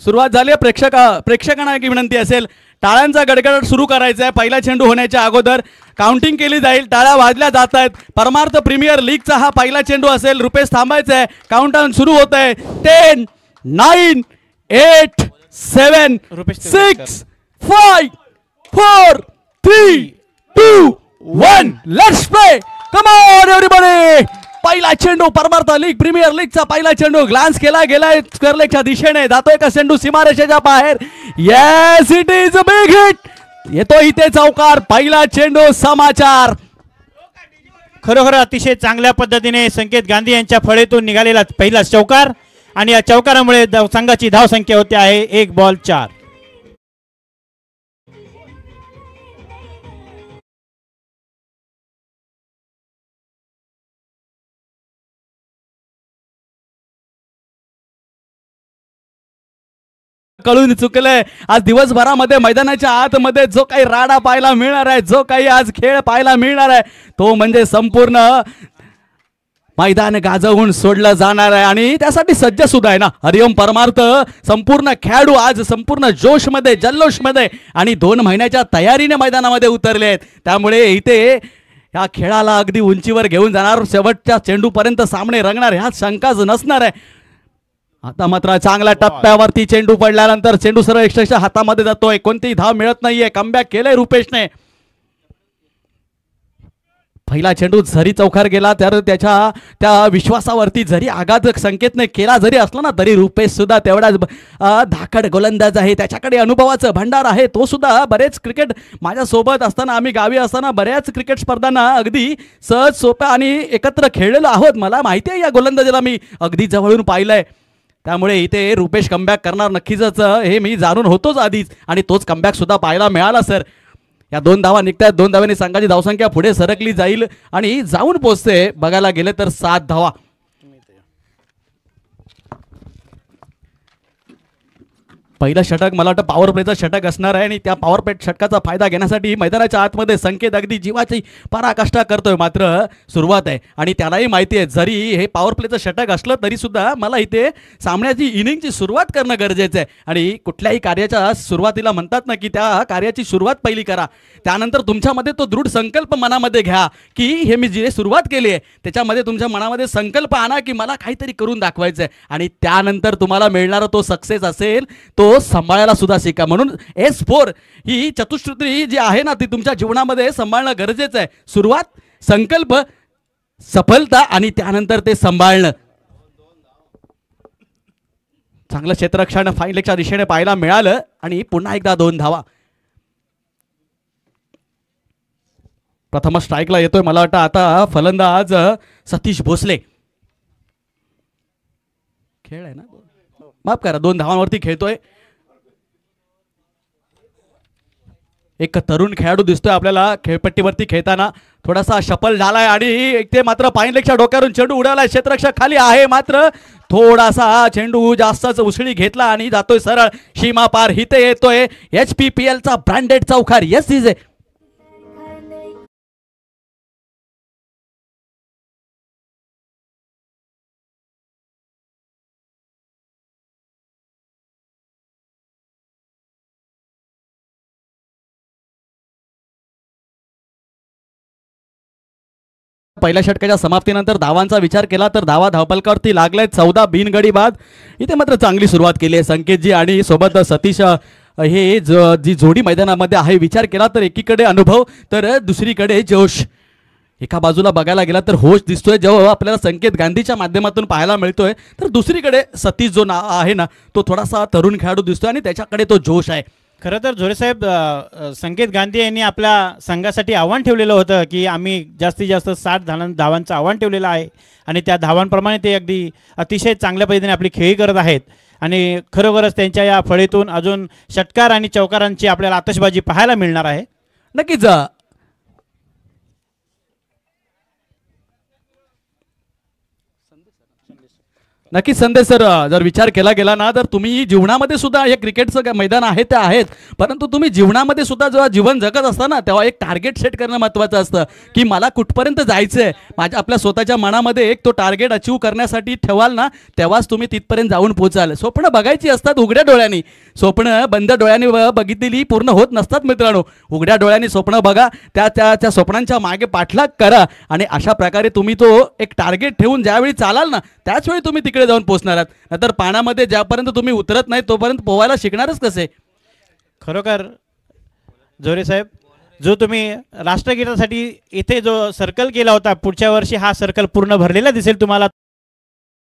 सुरुवात झाली आहे. प्रेक्षकांना एक विनंती असेल, टाळ्यांचा गडगडाट सुरू करायचा आहे. पहिला चेंडू होण्याच्या अगोदर काउंटिंग केली जाईल. टाळ्या वाजल्या जात आहेत. परमार्थ प्रीमियर लीगचा हा पहिला चेंडू असेल. रुपेश थांबायचं आहे. काउंटडाऊन सुरू होत आहे. 10 9 8 7 6 5 4 3 2 1 let's play. Come on everybody. पहिला चेंडू परमार्थ लीग प्रीमियर लीगचा पहिला चेंडू ग्लान्स केला गेलाय स्क्वेअरलेगच्या दिशेने. जातोय का चेंडू सीमारेषेच्या बाहेर. Yes it is a big hit. येतो इथे चौकार. पहिला चेंडू समाचार. खरोखर अतिशय चांगल्या पद्धतीने संकेत गांधी यांच्या फळीतून निघालेला पहिला चौकार आणि या चौकारामुळे संघाची धावसंख्या होते आहे 1 बॉल 4. कळून चुकलंय. आज दिवसभरामध्ये मैदानाच्या आतमध्ये जो काही राडा पाहायला मिळणार आहे, जो काही आज खेळ पाहायला मिळणार आहे, तो म्हणजे संपूर्ण मैदान गाजवून सोडलं जाणार आहे आणि त्यासाठी सज्ज सुद्धा आहे ना हरिओम परमार्थ. संपूर्ण खेळाडू आज संपूर्ण जोशमध्ये जल्लोषमध्ये आणि 2 महिन्याच्या तयारीने मैदानामध्ये उतरले आहेत. त्यामुळे इथे या खेळाला अगदी उंचीवर घेऊन जाणार. शेवटच्या चेंडूपर्यंत सामने रंगणार ह्यात शंकाच नसणार आहे. आता मात्र चांगल्या टप्प्यावरती चेंडू पडल्यानंतर चेंडू सरळ एक्स्ट्राच्या हातामध्ये जातोय. कोणतीही धाव मिळत नाहीये. कमबॅक केलंय रुपेशने. पहिला चेंडू जरी चौकार गेला तर त्या विश्वासावरती जरी आघात संकेतने केला जरी असला ना तरी रुपेश सुद्धा तेवढाच धाकड गोलंदाज आहे. त्याच्याकडे अनुभवाचं भंडार आहे. तो सुद्धा बरेच क्रिकेट माझ्यासोबत असताना आम्ही गावी असताना बऱ्याच क्रिकेट स्पर्धांना अगदी सहज सोप्या आणि एकत्र खेळलेलो आहोत. मला माहिती आहे या गोलंदाजाला मी अगदी जवळून पाहिलंय. त्यामुळे इथे रुपेश कमबॅक करणार नक्कीच हे मी जाणून होतोच आधीच आणि तोच कमबॅक सुद्धा पाहायला मिळाला सर. या 2 धावा निघतात. 2 धावांनी संघाची धावसंख्या पुढे सरकली जाईल आणि जाऊन पोहोचते बघायला गेले तर 7 धावा. पहिलं षटक मला वाटतं पॉवर प्लेचं षटक असणार आहे आणि त्या पॉवर प्ले षटकाचा फायदा घेण्यासाठी मैदानाच्या आतमध्ये संकेत अगदी जीवाची पराकाष्ठा करतोय. मात्र सुरुवात आहे आणि त्यालाही माहिती आहे जरी हे पॉवर प्लेचं षटक असलं तरी सुद्धा मला इथे सामन्याची इनिंगची सुरुवात करणं गरजेचं आहे. आणि कुठल्याही कार्याच्या सुरुवातीला म्हणतात ना की त्या कार्याची सुरुवात पहिली करा. त्यानंतर तुमच्यामध्ये तो दृढ संकल्प मनामध्ये घ्या की हे मी जे सुरुवात केली आहे त्याच्यामध्ये तुमच्या मनामध्ये संकल्प आणा की मला काहीतरी करून दाखवायचं आहे आणि त्यानंतर तुम्हाला मिळणारा तो सक्सेस असेल तो सांभाळायला सुद्धा शिका. म्हणून S4 ही चतुश्रुती जी आहे ना ती तुमच्या जीवनामध्ये सांभाळणं गरजेचं आहे. सुरुवात, संकल्प, सफलता आणि त्यानंतर ते सांभाळणं. चांगलं क्षेत्ररक्षण फाईन लेगच्या दिशेने पाहायला मिळालं आणि पुन्हा एकदा 2 धावा. प्रथम स्ट्राईकला येतोय मला वाटतं आता फलंदाज सतीश भोसले. खेळ आहे ना, माफ करा, 2 धावांवरती खेळतोय. एक तरुण खेळाडू दिसतोय आपल्याला खेळपट्टीवरती खेळताना. थोडासा शफल झालाय आणि ते मात्र फाईन लेगच्या डोक्यावरून चेंडू उडालाय. क्षेत्ररक्षक खाली आहे मात्र थोडासा चेंडू जास्तच उसळी घेतला आणि जातोय सरळ सीमा पार. इथे येतोय HPPL चा ब्रँडेड चौकार. येस इज पहिल्या षटकाच्या समाप्तीनंतर धावांचा विचार केला तर धावपलकावरती लागलाय 14 बिनगडी बाद. इथे मात्र चांगली सुरुवात केली आहे संकेतजी आणि सोबत सतीश. हे जी जोडी मैदानामध्ये आहे विचार केला तर एकीकडे अनुभव तर दुसरीकडे जोश. एका बाजूला बघायला गेला तर होश दिसतोय जेव्हा आपल्याला संकेत गांधीच्या माध्यमातून पाहायला मिळतोय तर दुसरीकडे सतीश जो आहे ना तो थोडासा तरुण खेळाडू दिसतोय आणि त्याच्याकडे तो जोश आहे. खरं तर झोरेसाहेब संकेत गांधी यांनी आपल्या संघासाठी आव्हान ठेवलेलं होतं की आम्ही जास्तीत जास्त 60 धावांचं आव्हान ठेवलेलं आहे आणि त्या धावांप्रमाणे ते अगदी अतिशय चांगल्या पद्धतीने आपली खेळी करत आहेत आणि खरोखरच त्यांच्या या फळीतून अजून षटकार आणि चौकारांची आपल्याला आतषबाजी पाहायला मिळणार आहे. नक्कीच. नक्कीच संदेश सर, जर विचार केला गेला ना तर तुम्ही जीवनामध्ये सुद्धा हे क्रिकेटचं मैदान आहे ते आहेत, परंतु तुम्ही जीवनामध्ये सुद्धा जेव्हा जीवन जगत असता ना तेव्हा एक टार्गेट सेट करणं महत्त्वाचं असतं की मला कुठपर्यंत जायचं आहे. माझ्या आपल्या स्वतःच्या मनामध्ये एक तो टार्गेट अचीव करण्यासाठी ठेवाल ना तेव्हाच तुम्ही तिथपर्यंत जाऊन पोचाल. स्वप्न बघायची असतात उघड्या डोळ्यांनी, स्वप्न बंद डोळ्यांनी बघितलेली पूर्ण होत नसतात मित्रांनो. उघड्या डोळ्यांनी स्वप्न बघा, त्या स्वप्नांच्या मागे पाठलाग करा आणि अशा प्रकारे तुम्ही तो एक टार्गेट ठेवून ज्यावेळी चालाल ना त्याच वेळी तुम्ही तिकडे जाऊन पोहोचणार आहात. नंतर पाण्यामध्ये ज्यापर्यंत तुम्ही उतरत नाही तोपर्यंत पोहायला शिकणारच कसे. खरोखर जोरे साहेब, जो तुम्ही राष्ट्रगीतासाठी इथे जो सर्कल केला होता, पुढच्या वर्षी हा सर्कल पूर्ण भरलेला दिसेल तुम्हाला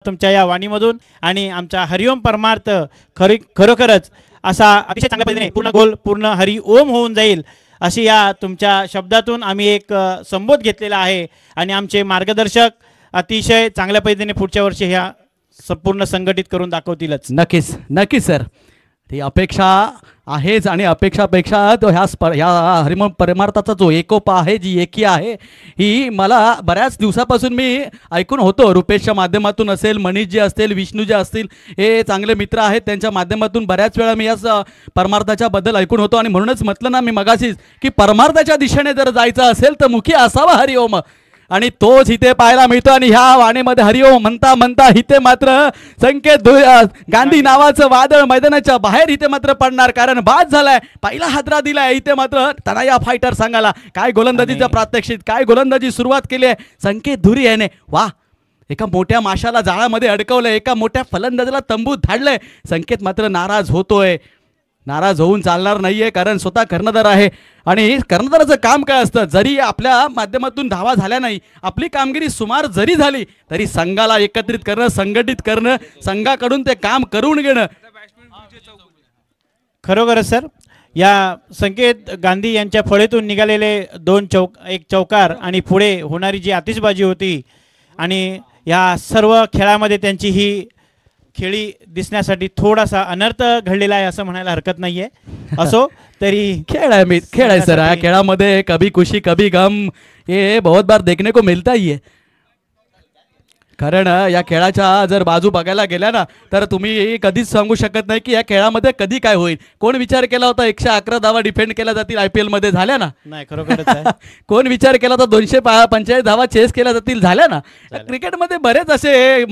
तुमच्या या वाणीमधून. आणि आमचा हरिओम परमार्थ खरोखरच असा अतिशय चांगल्या पद्धतीने पूर्ण गोल पूर्ण हरि ओम होऊन जाईल अशी या तुमच्या शब्दातून आम्ही एक संबोध घेतलेला आहे. आणि आमचे मार्गदर्शक अतिशय चांगल्या पद्धतीने पुढच्या वर्षी ह्या संपूर्ण संघटित करून दाखवतीलच. नक्कीच नक्कीच सर, ती अपेक्षा आहेच आणि अपेक्षापेक्षा तो ह्या हरिम परमार्थाचा जो एकोपा आहे, जी एकी आहे, ही मला बऱ्याच दिवसापासून मी ऐकून होतो. रुपेशच्या माध्यमातून असेल, मनीष जे असतील, विष्णू जे असतील, हे चांगले मित्र आहेत, त्यांच्या माध्यमातून बऱ्याच वेळा मी याच परमार्थाच्या बद्दल ऐकून होतो. आणि म्हणूनच म्हटलं ना मी मगाशीच की परमार्थाच्या दिशेने जर जायचं असेल तर मुखी असावा हरिओम, आणि तोच इथे पाहायला मिळतो. आणि ह्या वाणीमध्ये हरिओम म्हणता म्हणता इथे मात्र संकेत गांधी नावाचं वादळ मैदानाच्या बाहेर इथे मात्र पडणार, कारण बाद झालाय, पहिला हादरा दिलाय इथे मात्र तनया फायटर सांगायला. काय गोलंदाजीचा प्रात्यक्षिक, काय गोलंदाजी सुरुवात केली आहे संकेत धुरी याने. वा, एका मोठ्या माशाला जाळामध्ये अडकवलंय, एका मोठ्या फलंदाजाला तंबूत धाडलंय. संकेत मात्र नाराज होतोय. नाराज होऊन चालणार नाहीये, कारण स्वतः कर्णधार आहे. आणि कर्णधाराचं काम काय असतं, जरी आपल्या माध्यमातून धावा झाल्या नाही, आपली कामगिरी सुमार जरी झाली तरी संघाला एकत्रित करणं, संघटित करणं, संघाकडून ते काम करून घेणं. खरोखरच सर, या संकेत गांधी यांच्या फळीतून निघालेले एक चौकार आणि पुढे होणारी जी आतिषबाजी होती, आणि या सर्व खेळामध्ये त्यांची ही खेळी दिसण्यासाठी थोडासा अनर्थ घडलेला आहे असं म्हणायला हरकत नाहीये. असो तरी खेळ आहे सर, या खेळामध्ये कभी खुशी कभी गम हे बहुत बार देखने को मिलता ही है. कारण या खेळाच्या जर बाजू बघायला गेल्या ना तर तुम्ही कधीच सांगू शकत नाही की या खेळामध्ये कधी काय होईल. कोण विचार केला होता 111 धावा डिफेंड केल्या जातील IPL मध्ये, झाल्या ना? नाही, खरोखरच. कोण विचार केला होता 245 धावा चेस केल्या जातील, झाल्या ना? क्रिकेटमध्ये बरेच असे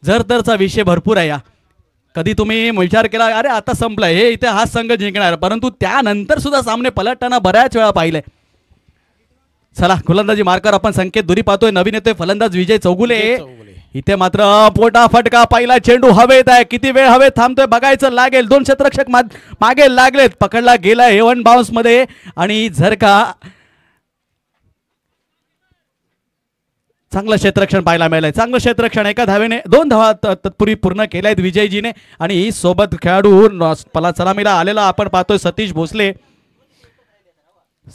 जर विषय भरपूर आहे. या कधी तुम्ही विचार केला अरे आता संपलाय, हे इथे हा संघ जिंकणार, परंतु त्यानंतर सुद्धा सामने पलटताना बऱ्याच वेळा पाहिले. चला, गोलंदाजी मार्कर आपण संकेत दुरी पाहतोय. नवीन येतोय फलंदाज विजय चौगुले. इथे मात्र पोटा फटका, पहिला चेंडू हवेत आहे, किती वेळ हवेत थांबतोय बघायचं लागेल. 2 क्षेत्ररक्षक मागे लागलेत, पकडला गेला हेवन बाउन्स मध्ये. आणि जर का चांगलं क्षेत्ररक्षण पाहायला मिळालंय, चांगलं क्षेत्ररक्षण, एका धावेने 2 धावा तत्पूर्वी पूर्ण केल्या आहेत विजयजीने. आणि सोबत खेळाडू सलामीला आलेला आपण पाहतोय सतीश भोसले.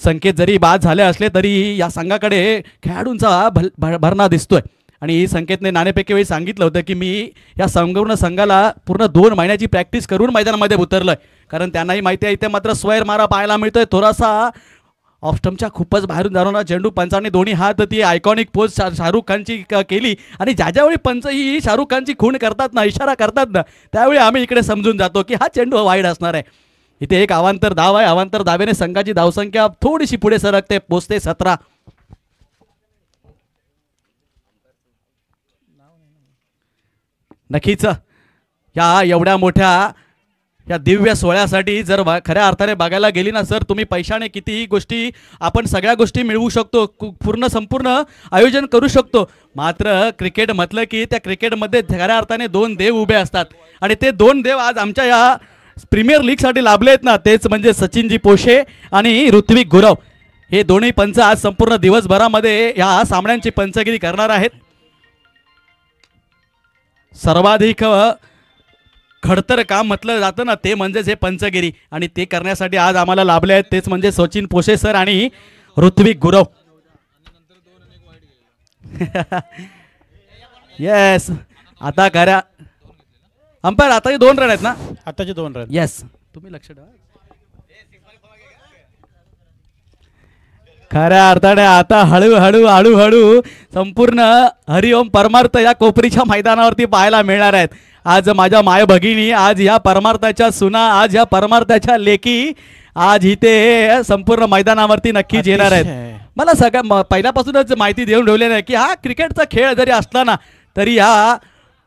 संकेत जरी बाद झाले असले तरी या संघाकडे खेळाडूंचा भरणा दिसतोय. आणि संकेतने नाणेफेकी वेळी सांगितलं होतं की मी या संपूर्ण संघाला पूर्ण 2 महिन्याची प्रॅक्टिस करून मैदानामध्ये उतरलोय, कारण त्यांनाही माहिती आहे इथे मात्र स्वैर मारा पाहायला मिळतोय. थोडासा ऑफस्टमच्या खूपच बाहेरून जाणारा चेंडू, पंचाने दोन्ही हात ती आयकॉनिक पोज शाहरुख खानची केली. आणि ज्यावेळी पंच ही शाहरुख खानची खूण करतात ना, इशारा करतात ना, त्यावेळी आम्ही इकडे समजून जातो की हा चेंडू वाईड असणार आहे. इथे एक अवांतर धाव आहे, अवांतर धावेने संघाची धावसंख्या थोडीशी पुढे सरकते, पोचते 17. नक्कीच या एवढ्या मोठ्या या दिव्य सोहळ्यासाठी जर खऱ्या अर्थाने बघायला गेली ना सर, तुम्ही पैशाने कितीही गोष्टी, आपण सगळ्या गोष्टी मिळवू शकतो, संपूर्ण आयोजन करू शकतो, मात्र क्रिकेट म्हटलं की त्या क्रिकेटमध्ये खऱ्या अर्थाने 2 देव उभे असतात. आणि ते 2 देव आज आमच्या या प्रीमियर लीगसाठी लाभले आहेत ना, तेच म्हणजे सचिनजी पोशे आणि ऋत्विक गुरव. हे दोन्ही पंच आज संपूर्ण दिवसभरामध्ये या सामन्यांची पंचगिरी करणार आहेत. सर्वाधिक खडतर काम म्हटलं जातं ना ते म्हणजेच हे पंचगिरी, आणि ते करण्यासाठी आज आम्हाला लाभले आहेत, तेच म्हणजे सचिन पोशे सर आणि ऋत्विक गुरव. येस, आता खऱ्या अंपायर आता 2 रन आहेत ना, आताचे 2 रन. येस, तुम्ही लक्ष ठेवा. खऱ्या अर्थाने आता हळूहळू हळूहळू संपूर्ण हरिओम परमार्थ या कोपरीच्या मैदानावरती पाहायला मिळणार आहेत. आज माझ्या माय भगिनी, आज या परमार्थाच्या सुना, आज या परमार्थाच्या लेकी आज इथे संपूर्ण मैदानावरती नक्कीच येणार आहेत. मला पहिल्यापासूनच माहिती देऊन ठेवलेली आहे की हा क्रिकेटचा खेळ जरी असला ना तरी हा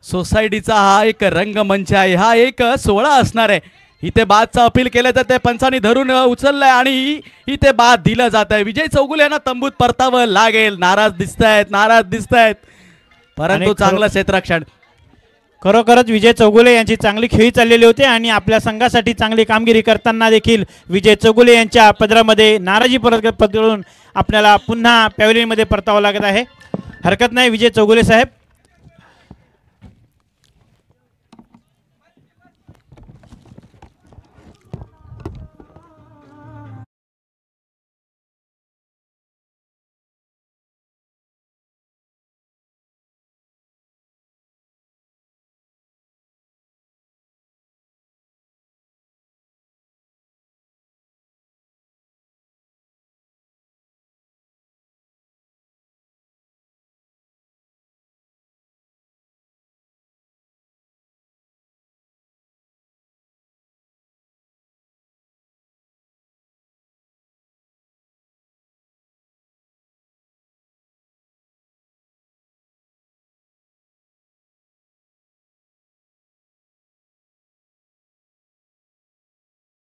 सोसायटीचा हा एक रंगमंच आहे, हा एक सोहळा असणार आहे. इथे बादचं अपील केलं तर ते पंचांनी धरून उचललंय आणि इथे बाद दिलं जात आहे. विजय चौगुले यांना तंबूत परतावं लागेल. नाराज दिसतायत परंतु चांगलं क्षेत्ररक्षण. खरोखरच विजय चौगुले यांची चांगली खेळी चाललेली होती आणि आपल्या संघासाठी चांगली कामगिरी करताना देखील विजय चौगुले यांच्या पदरामध्ये नाराजी पदरून आपल्याला पुन्हा पॅव्हलियनमध्ये परतावं लागत आहे. हरकत नाही विजय चौगुले साहेब.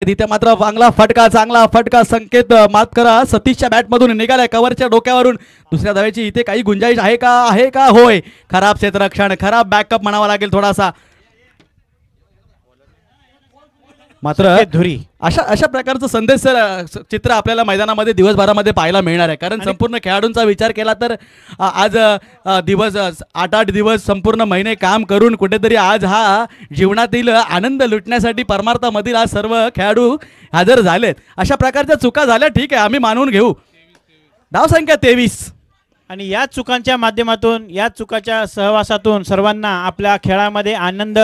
तिथे मात्र चांगला फटका संकेत मात करा सतीशच्या बॅट मधून निघालाय कव्हरच्या डोक्यावरून. दुसऱ्या धावेची इथे काही गुंजाईश आहे का होय. खराब क्षेत्ररक्षण, खराब बॅकअप म्हणावा लागेल थोडासा. मात्र धुरी अशा प्रकारचं संदेश चित्र आपल्याला मैदानामध्ये दिवसभरामध्ये पाहायला मिळणार आहे. कारण संपूर्ण खेळाडूंचा विचार केला तर आज दिवस 8 दिवस संपूर्ण महिने काम करून कुठेतरी आज हा जीवनातील आनंद लुटण्यासाठी परमार्थामधील आज सर्व खेळाडू हजर झालेत. अशा प्रकारच्या चुका झाल्या ठीक आहे, आम्ही मानून घेऊ. धावसंख्या 23 आणि या चुकांच्या माध्यमातून या चुकाच्या सहवासातून सर्वांना आपल्या खेळामध्ये आनंद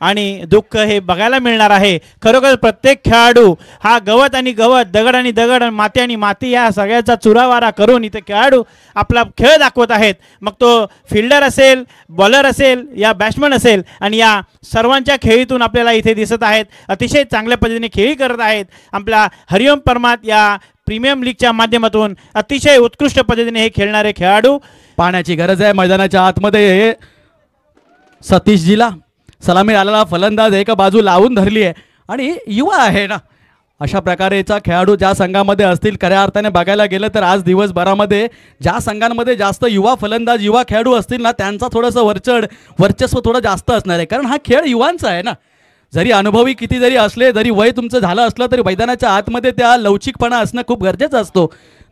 आणि दुःख हे बघायला मिळणार आहे. खरोखर प्रत्येक खेळाडू हा गवत आणि गवत, दगड आणि दगड, माती आणि माती या सगळ्याचा चुरावारा करून इथे खेळाडू आपला खेळ दाखवत आहेत. मग तो फिल्डर असेल, बॉलर असेल या बॅट्समन असेल आणि या सर्वांच्या खेळीतून आपल्याला इथे दिसत आहेत अतिशय चांगल्या पद्धतीने खेळी करत आहेत. आपल्या हरिओम परमार्थ या प्रीमियम लीगच्या माध्यमातून अतिशय उत्कृष्ट पद्धतीने हे खेळणारे खेळाडू पाहण्याची गरज आहे. मैदानाच्या आतमध्ये सतीशजीला सलामी आलेला फलंदाज एका बाजू लावून धरली आहे आणि युवा आहे ना. अशा प्रकारेचा खेळाडू ज्या संघामध्ये असतील खऱ्या अर्थाने बघायला गेलं तर आज दिवसभरामध्ये ज्या संघांमध्ये जास्त युवा फलंदाज युवा खेळाडू असतील ना त्यांचा थोडंसं वर्चस्व थोडं जास्त असणार आहे. कारण हा खेळ युवांचा आहे ना. जरी अनुभवी किती जरी असले, जरी वय तुमचं झालं असलं तरी मैदानाच्या आतमध्ये त्या लवचिकपणा असणं खूप गरजेचं असतो.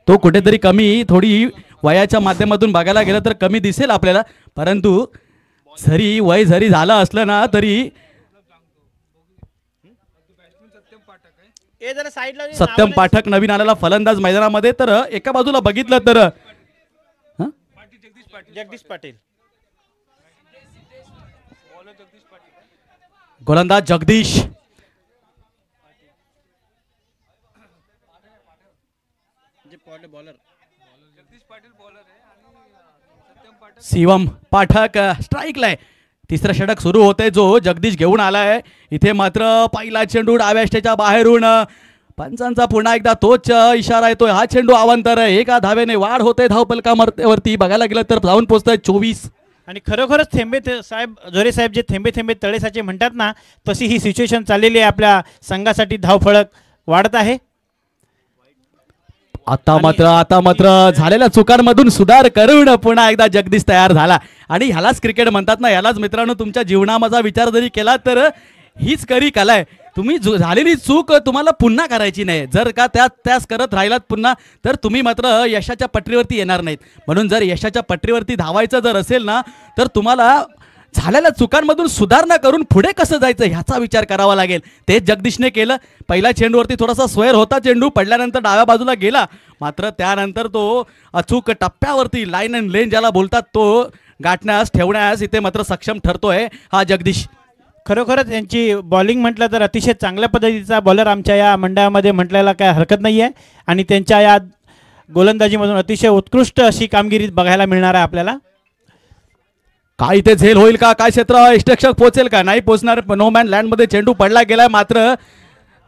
तो कुठेतरी कमी थोडी वयाच्या माध्यमातून बघायला गेलं तर कमी दिसेल आपल्याला. परंतु जरी वय जरी झालं असलं ना तरी सत्यम पाठक नवीन आलेला फलंदाज मैदानामध्ये. तर एका बाजूला बघितलं तर जगदीश पाटील गोलंदाज जगदीश, शिवम पाठक स्ट्राईकला आहे. तिसरं षटक सुरू होते जो जगदीश घेऊन आलाय. इथे मात्र पहिला चेंडू डाव्या स्टेच्या बाहेरून पंचांचा पुन्हा एकदा तोच इशारा येतोय. हा चेंडू अवांतर आहे. एका धावेने वाढ होते धावफलकावरती बघायला गेलं तर धावून पोहोचतंय 24. आणि खरोखरच जोरे साहेब जे थेंबे थेंबे तळेसाचे म्हणतात ना तशी ही सिच्युएशन चाललेली आहे. आपल्या संघासाठी धावफलक वाढत आहे. आता मात्र झालेल्या चुकांमधून सुधार करून पुन्हा एकदा जगदीश तयार झाला. आणि ह्यालाच क्रिकेट म्हणतात ना. ह्यालाच मित्रांनो तुमच्या जीवनाचा विचार जरी केला तर हीच खरी कला आहे. तुम्ही झालेली चूक तुम्हाला पुन्हा करायची नाही. जर का त्याच करत राहिलात पुन्हा तर तुम्ही मात्र यशाच्या पटरीवरती येणार नाहीत. म्हणून जर यशाच्या पटरीवरती धावायचं जर असेल ना तर तुम्हाला झालेल्या चुकांमधून सुधारणा करून पुढे कसं जायचं ह्याचा विचार करावा लागेल. तेच जगदीशने केलं. पहिल्या चेंडूवरती थोडासा स्वेअर होता, चेंडू पडल्यानंतर डाव्या बाजूला गेला. मात्र त्यानंतर तो अचूक टप्प्यावरती लाईन अँड लेन ज्याला बोलतात तो ठेवण्यास इथे मात्र सक्षम ठरतोय हा जगदीश. खरोखरच यांची बॉलिंग म्हटलं तर अतिशय चांगल्या पद्धतीचा बॉलर आमच्या या मंडळामध्ये म्हटल्याला काय हरकत नाही आहे. आणि त्यांच्या या गोलंदाजीमधून अतिशय उत्कृष्ट अशी कामगिरी बघायला मिळणार आहे आपल्याला. काय इथे झेल होईल का, काय क्षेत्र इष्टक्षक पोहोचेल का, नाही पोहोचणार. नो मॅन लँड मध्ये चेंडू पडला गेलाय, मात्र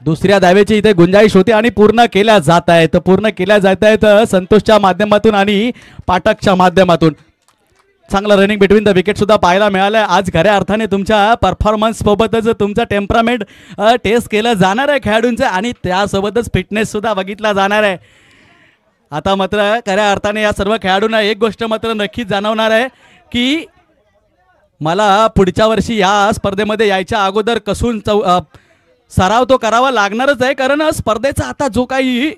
दुसऱ्या धावेची इथे गुंजाईश होती आणि पूर्ण केल्या जात आहेत संतोषच्या माध्यमातून आणि पाठकच्या माध्यमातून. चांगला रनिंग बिटवीन द विकेट सुद्धा पाहायला मिळालं. आज खऱ्या अर्थाने तुमच्या परफॉर्मन्स सोबतच तुमचं टेम्परामेंट टेस्ट केलं जाणार आहे खेळाडूंचं आणि त्यासोबतच फिटनेस सुद्धा बघितला जाणार आहे. आता मात्र खऱ्या अर्थाने या सर्व खेळाडूंना एक गोष्ट मात्र नक्कीच जाणवणार आहे की मला पुढच्या वर्षी या स्पर्धेमध्ये यायच्या अगोदर कसून सराव तो करावा लागणारच आहे, कारण स्पर्धेचा आता जो काही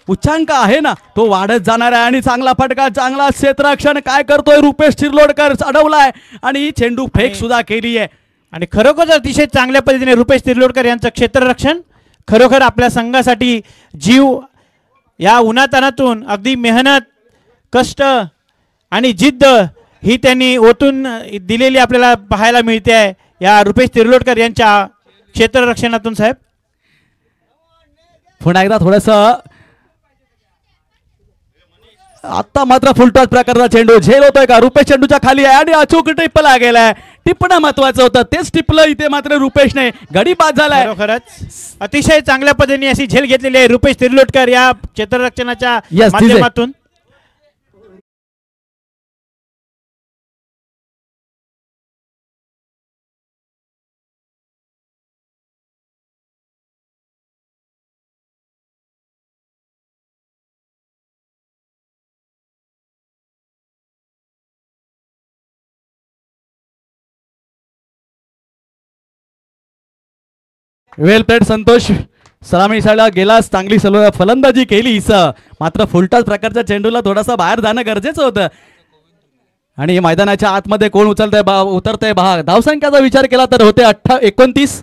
उच्चांक आहे ना तो वाढत जाणार आहे. आणि चांगला फटका, चांगला क्षेत्ररक्षण काय करतोय रुपेश शिरलोडकर, अडवलाय आणि चेंडू फेक सुद्धा केली आहे. आणि खरोखर अतिशय चांगल्या पद्धतीने रुपेश तिर्लोडकर यांचं क्षेत्ररक्षण खरोखर आपल्या संघासाठी जीव या उन्हातानातून अगदी मेहनत, कष्ट आणि जिद्द ही त्यांनी ओतून दिलेली आपल्याला पाहायला मिळते आहे या रुपेश तिर्लोडकर यांच्या क्षेत्ररक्षणातून. साहेब पुन्हा एकदा थोडंसं आता मात्र फुलटॉस प्रकारचा चेंडू झेल होतोय का, रुपेश चेंडूच्या खाली आहे आणि अचूक टिपला गेलाय. टिपणं महत्वाचं होतं, तेच टिपलं इथे मात्र रुपेशने, गडी बाद झालाय. खरंच अतिशय चांगल्या पद्धतीने अशी झेल घेतलेली आहे रुपेश तिर्लोटकर या क्षेत्ररक्षणाच्या माध्यमातून. वेल प्लेड संतोष, सलामी साला गेलास, चांगली फलंदाजी केली मात्र फुलटॉस प्रकारच्या चेंडूला थोडासा बाहेर जाणं गरजेचं होतं. आणि मैदानाच्या आतमध्ये कोण उतरतंय पहा. धावसंख्याचा विचार केला तर होते 29.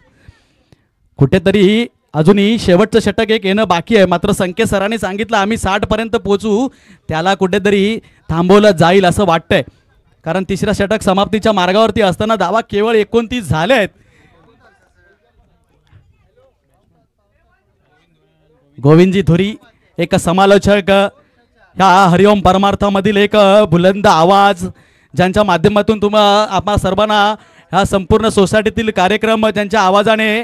कुठेतरी अजूनही शेवटचं षटक एक येणं बाकी आहे, मात्र संकेत सरांनी सांगितलं आम्ही 60 पर्यंत पोहोचू, त्याला कुठेतरी थांबवलं जाईल असं वाटतंय. कारण तिसऱ्या षटक समाप्तीच्या मार्गावरती असताना धावा केवळ 29 झाले आहेत. गोविंदजी धुरी एक समालोचक, ह्या हरिओम परमार्थामधील एक बुलंद आवाज, ज्यांच्या माध्यमातून आम्हा सर्वांना ह्या संपूर्ण सोसायटीतील कार्यक्रम ज्यांच्या आवाजाने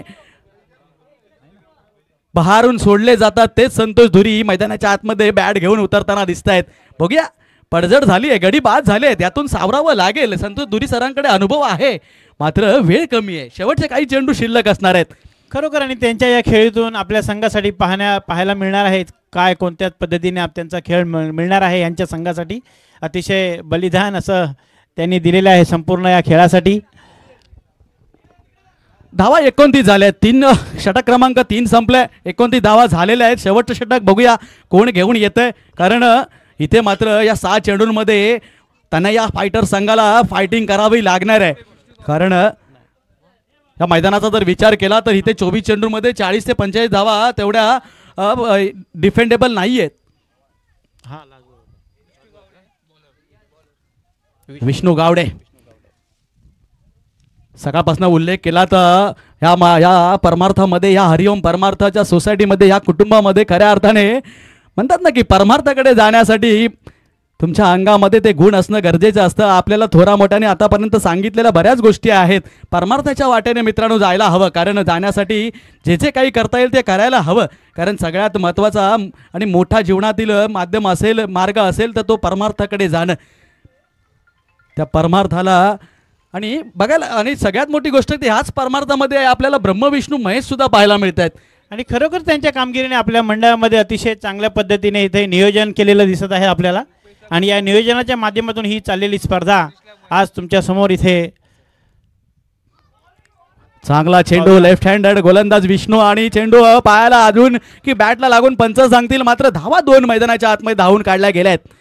बहारून सोडले जातात, तेच संतोष धुरी मैदानाच्या आतमध्ये बॅट घेऊन उतरताना दिसत आहेत. बघूया, पडझड झाली आहे, गडी बाद झाले आहेत, यातून सावरावं लागेल. संतोष धुरी सरांकडे अनुभव आहे, मात्र वेळ कमी आहे. शेवटचे काही चेंडू शिल्लक असणार आहेत खरोखर. आणि त्यांच्या या खेळीतून आपल्या संघासाठी पाहायला मिळणार आहे काय कोणत्या पद्धतीने त्यांचा खेळ मिळणार आहे. यांच्या संघासाठी अतिशय बलिदान असं त्यांनी दिलेलं आहे संपूर्ण या खेळासाठी. धावा 29 झाल्या, 3 षटक क्रमांक 3 संपले, 29 धावा झालेल्या आहेत. शेवटचं षटक बघूया कोण घेऊन येतंय, कारण इथे मात्र या 6 चेंडूंमध्ये त्यांना या फायटर संघाला फायटिंग करावी लागणार आहे. कारण या मैदानाचा जर विचार केला तर इथे 24 चेंडूंमध्ये 40 ते 45 धावा तेवढ्या डिफेंडेबल नाही आहेत. विष्णू गावडे, सकाळपासून उल्लेख केला तर या परमार्थामध्ये, या हरिओम परमार्थाच्या सोसायटीमध्ये, या कुटुंबामध्ये खऱ्या अर्थाने म्हणतात ना की परमार्थाकडे जाण्यासाठी तुमच्या अंगामध्ये ते गुण असणं गरजेचं असतं. आपल्याला थोरा मोठ्याने आतापर्यंत सांगितलेल्या बऱ्याच गोष्टी आहेत. परमार्थाच्या वाटेने मित्रांनो जायला हवं, कारण जाण्यासाठी जे जे काही करता येईल ते करायला हवं. कारण सगळ्यात महत्त्वाचा आणि मोठा जीवनातील माध्यम असेल, मार्ग असेल तर तो परमार्थाकडे जाणं. त्या परमार्थाला आणि बघायला, आणि सगळ्यात मोठी गोष्ट ती ह्याच परमार्थामध्ये आपल्याला ब्रह्म विष्णू महेश सुद्धा पाहायला मिळत आहेत. आणि खरोखर त्यांच्या कामगिरीने आपल्या मंडळामध्ये अतिशय चांगल्या पद्धतीने इथे नियोजन केलेलं दिसत आहे आपल्याला. आणि या नियोजनाच्या माध्यमातून ही चाललेली स्पर्धा आज तुमच्या समोर इथे. चांगला चेंडू, लेफ्ट हँडेड गोलंदाज विष्णू, आणि चेंडू पायाला अजून की बॅटला लागून पंच सांगतील, मात्र धावा 2 मैदानाच्या आतमध्ये धावून काढल्या गेल्या आहेत.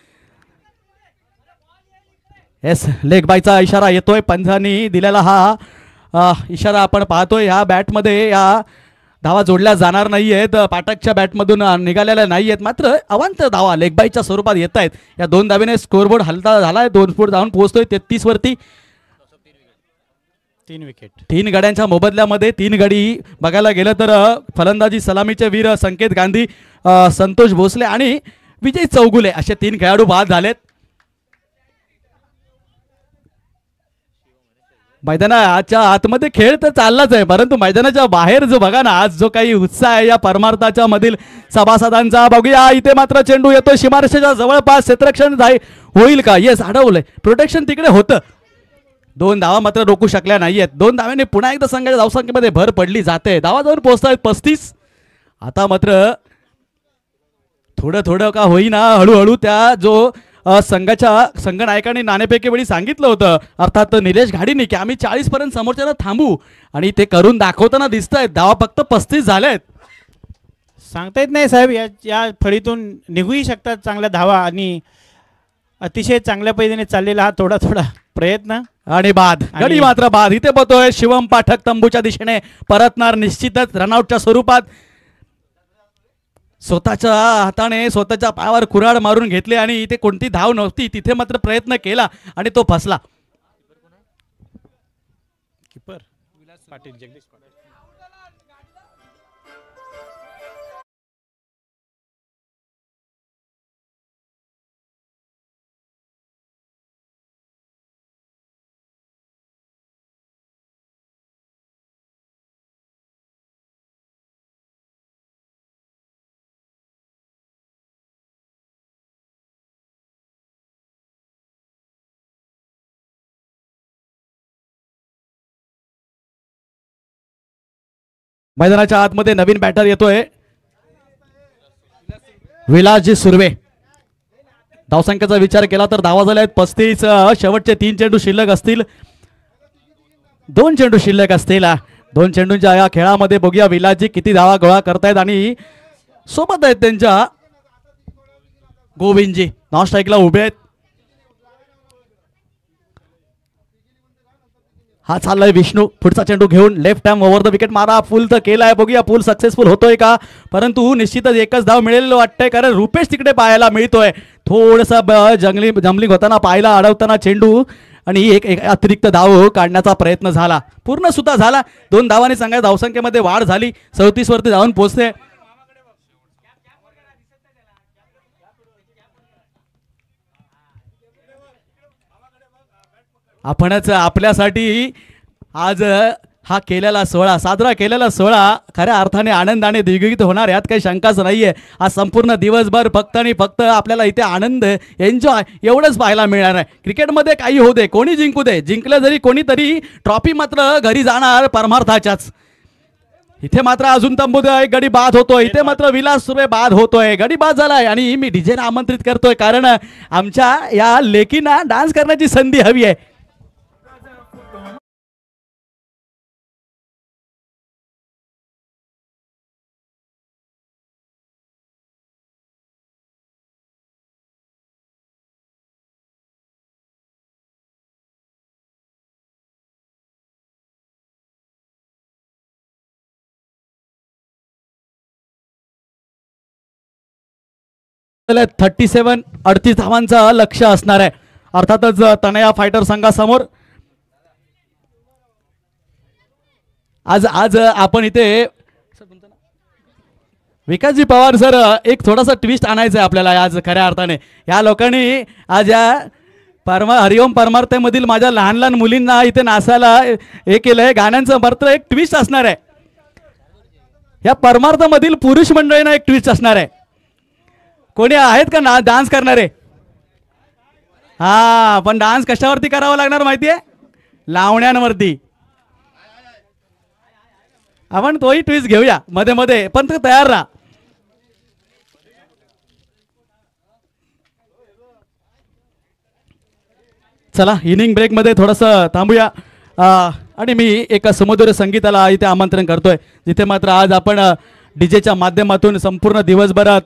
येस, लेग बायचा इशारा येतोय, पंचांनी दिलेला हा इशारा आपण पाहतोय. ह्या बॅटमध्ये या धावा जोडल्या जाणार नाही आहेत, पाठकच्या बॅटमधून निघालेल्या नाही आहेत, मात्र अवांतर धावा लेगबाईच्या स्वरूपात येत आहेत. या 2 धावेने स्कोरबोर्ड हलता झाला आहे, 2 फूट जाऊन पोहोचतोय 33 वरती. 3 विकेट, 3 गड्यांच्या मोबदल्यामध्ये 3 गडी बघायला गेलं तर फलंदाजी सलामीचे वीर संकेत गांधी, संतोष भोसले आणि विजय चौगुले असे 3 खेळाडू बाद झालेत. मैदानाच्या आतमध्ये खेळ तर चाललाच आहे, परंतु मैदानाच्या बाहेर जो बघा ना आज जो काही उत्साह आहे या परमार्थाच्या मधील सभासदांचा, बघूया इथे मात्र चेंडू येतो सीमारेषेच्या जवळपास. क्षेत्ररक्षण होईल का? येस, अडवलंय. प्रोटेक्शन तिकडे होतं. 2 धावा मात्र रोखू शकल्या नाहीयेत. 2 धाव्याने पुन्हा एकदा संघाच्या धावसंख्येमध्ये भर पडली जाते. धावा जाऊन पोहोचतायत 35. आता मात्र थोडं थोडं का होईना हळूहळू त्या जो संघनायकांनी नाणेफेकी वेळी सांगितलं होतं, अर्थात निलेश घाडीने, की आम्ही 40 पर्यंत समोरच्याला थांबू, आणि ते करून दाखवताना दिसत आहेत. धावा फक्त 35 झाल्यात. सांगता येत नाही साहेब, या फळीतून निघूही शकतात चांगल्या धावा. आणि अतिशय चांगल्या पद्धतीने चाललेला हा थोडा थोडा प्रयत्न आणि बाद. गडी मात्र बाद. इथे बघतोय शिवम पाठक तंबूच्या दिशेने परतणार निश्चितच रनआउटच्या स्वरूपात. स्वतःच्या हाताने स्वतःच्या पायावर कुऱ्हाड मारून घेतले आणि इथे कोणती धाव नव्हती, तिथे मात्र प्रयत्न केला आणि तो फसला. कीपर विलास पाटील, जगदीश पाटील. मैदानाच्या आतमध्ये नवीन बॅटर येतोय विलासजी सुर्वे. धावसंख्येचा विचार केला तर धावा झाल्या आहेत 35. शेवटचे 3 चेंडू शिल्लक असतील. 2 चेंडू शिल्लक असतील. 2 चेंडूंच्या या खेळामध्ये बघूया विलासजी किती धावा गोळा करतायत. आणि सोबत आहेत त्यांच्या गोविंदजी नॉन स्ट्राईकला उभे आहेत. हा चाललाय विष्णू, पुढचा चेंडू घेऊन left hand over the wicket मारा. फुल तर केलाय, बघूया फुल सक्सेसफुल होतोय का. परंतु निश्चितच एकच धाव मिळेल वाटतंय, कारण रुपेश तिकडे पाहायला मिळतोय. थोडंसं जंगलिंग होताना पाहायला अडवताना चेंडू, आणि एक अतिरिक्त धाव काढण्याचा प्रयत्न झाला, पूर्ण सुद्धा झाला. 2 धावांनी संघाच्या धावसंख्येमध्ये वाढ झाली. 34 वरती जाऊन पोहोचते. आपणच आपल्यासाठी आज हा केलेला सोहळा, साजरा केलेला सोहळा खऱ्या अर्थाने आनंदाने द्विगुणित होणार, यात काही शंकाच नाहीये. आज संपूर्ण दिवसभर फक्त आणि फक्त आपल्याला इथे आनंद, एन्जॉय एवढंच पाहायला मिळणार आहे. क्रिकेटमध्ये काही होऊ दे, कोणी जिंकू दे, जिंकलं जरी कोणीतरी, ट्रॉफी मात्र घरी जाणार परमार्थाच्याच. इथे मात्र अजून तंबूदय गडी बाद होतोय. इथे मात्र विलास सुर्वे बाद होतोय. गडी बाद झालाय आणि मी डीजेला आमंत्रित करतोय, कारण आमच्या या लेकींना डान्स करण्याची संधी हवी आहे. झाले 37 38 धावांचा लक्ष असणार आहे. अर्थातच तनया फायटर संघासमोर आज आपण इथे विकासजी पवार सर, एक थोडासा ट्विस्ट आणायचा आहे आपल्याला आज. खऱ्या अर्थाने या लोकांनी आज या हरिओम परमार्थेमधील माझ्या लहान लहान मुलींना इथे नाचायला हे केलंय. गाण्यांचं मात्र एक ट्विस्ट असणार आहे. या परमार्थामधील पुरुष मंडळींना एक ट्विस्ट असणार आहे. कोणी आहेत का ना डान्स करणारे? हा, पण डान्स कशावरती करावा लागणार माहितीये? लावण्यांवरती. आपण तोही ट्विस्ट घेऊया मध्ये मध्ये, पण तू तयार राहा. चला, इनिंग ब्रेक मध्ये थोडंसं थांबूया. आणि मी एका सुमधुर संगीताला इथे आमंत्रण करतोय, जिथे मात्र आज आपण डीजेच्या माध्यमातून संपूर्ण दिवसभरात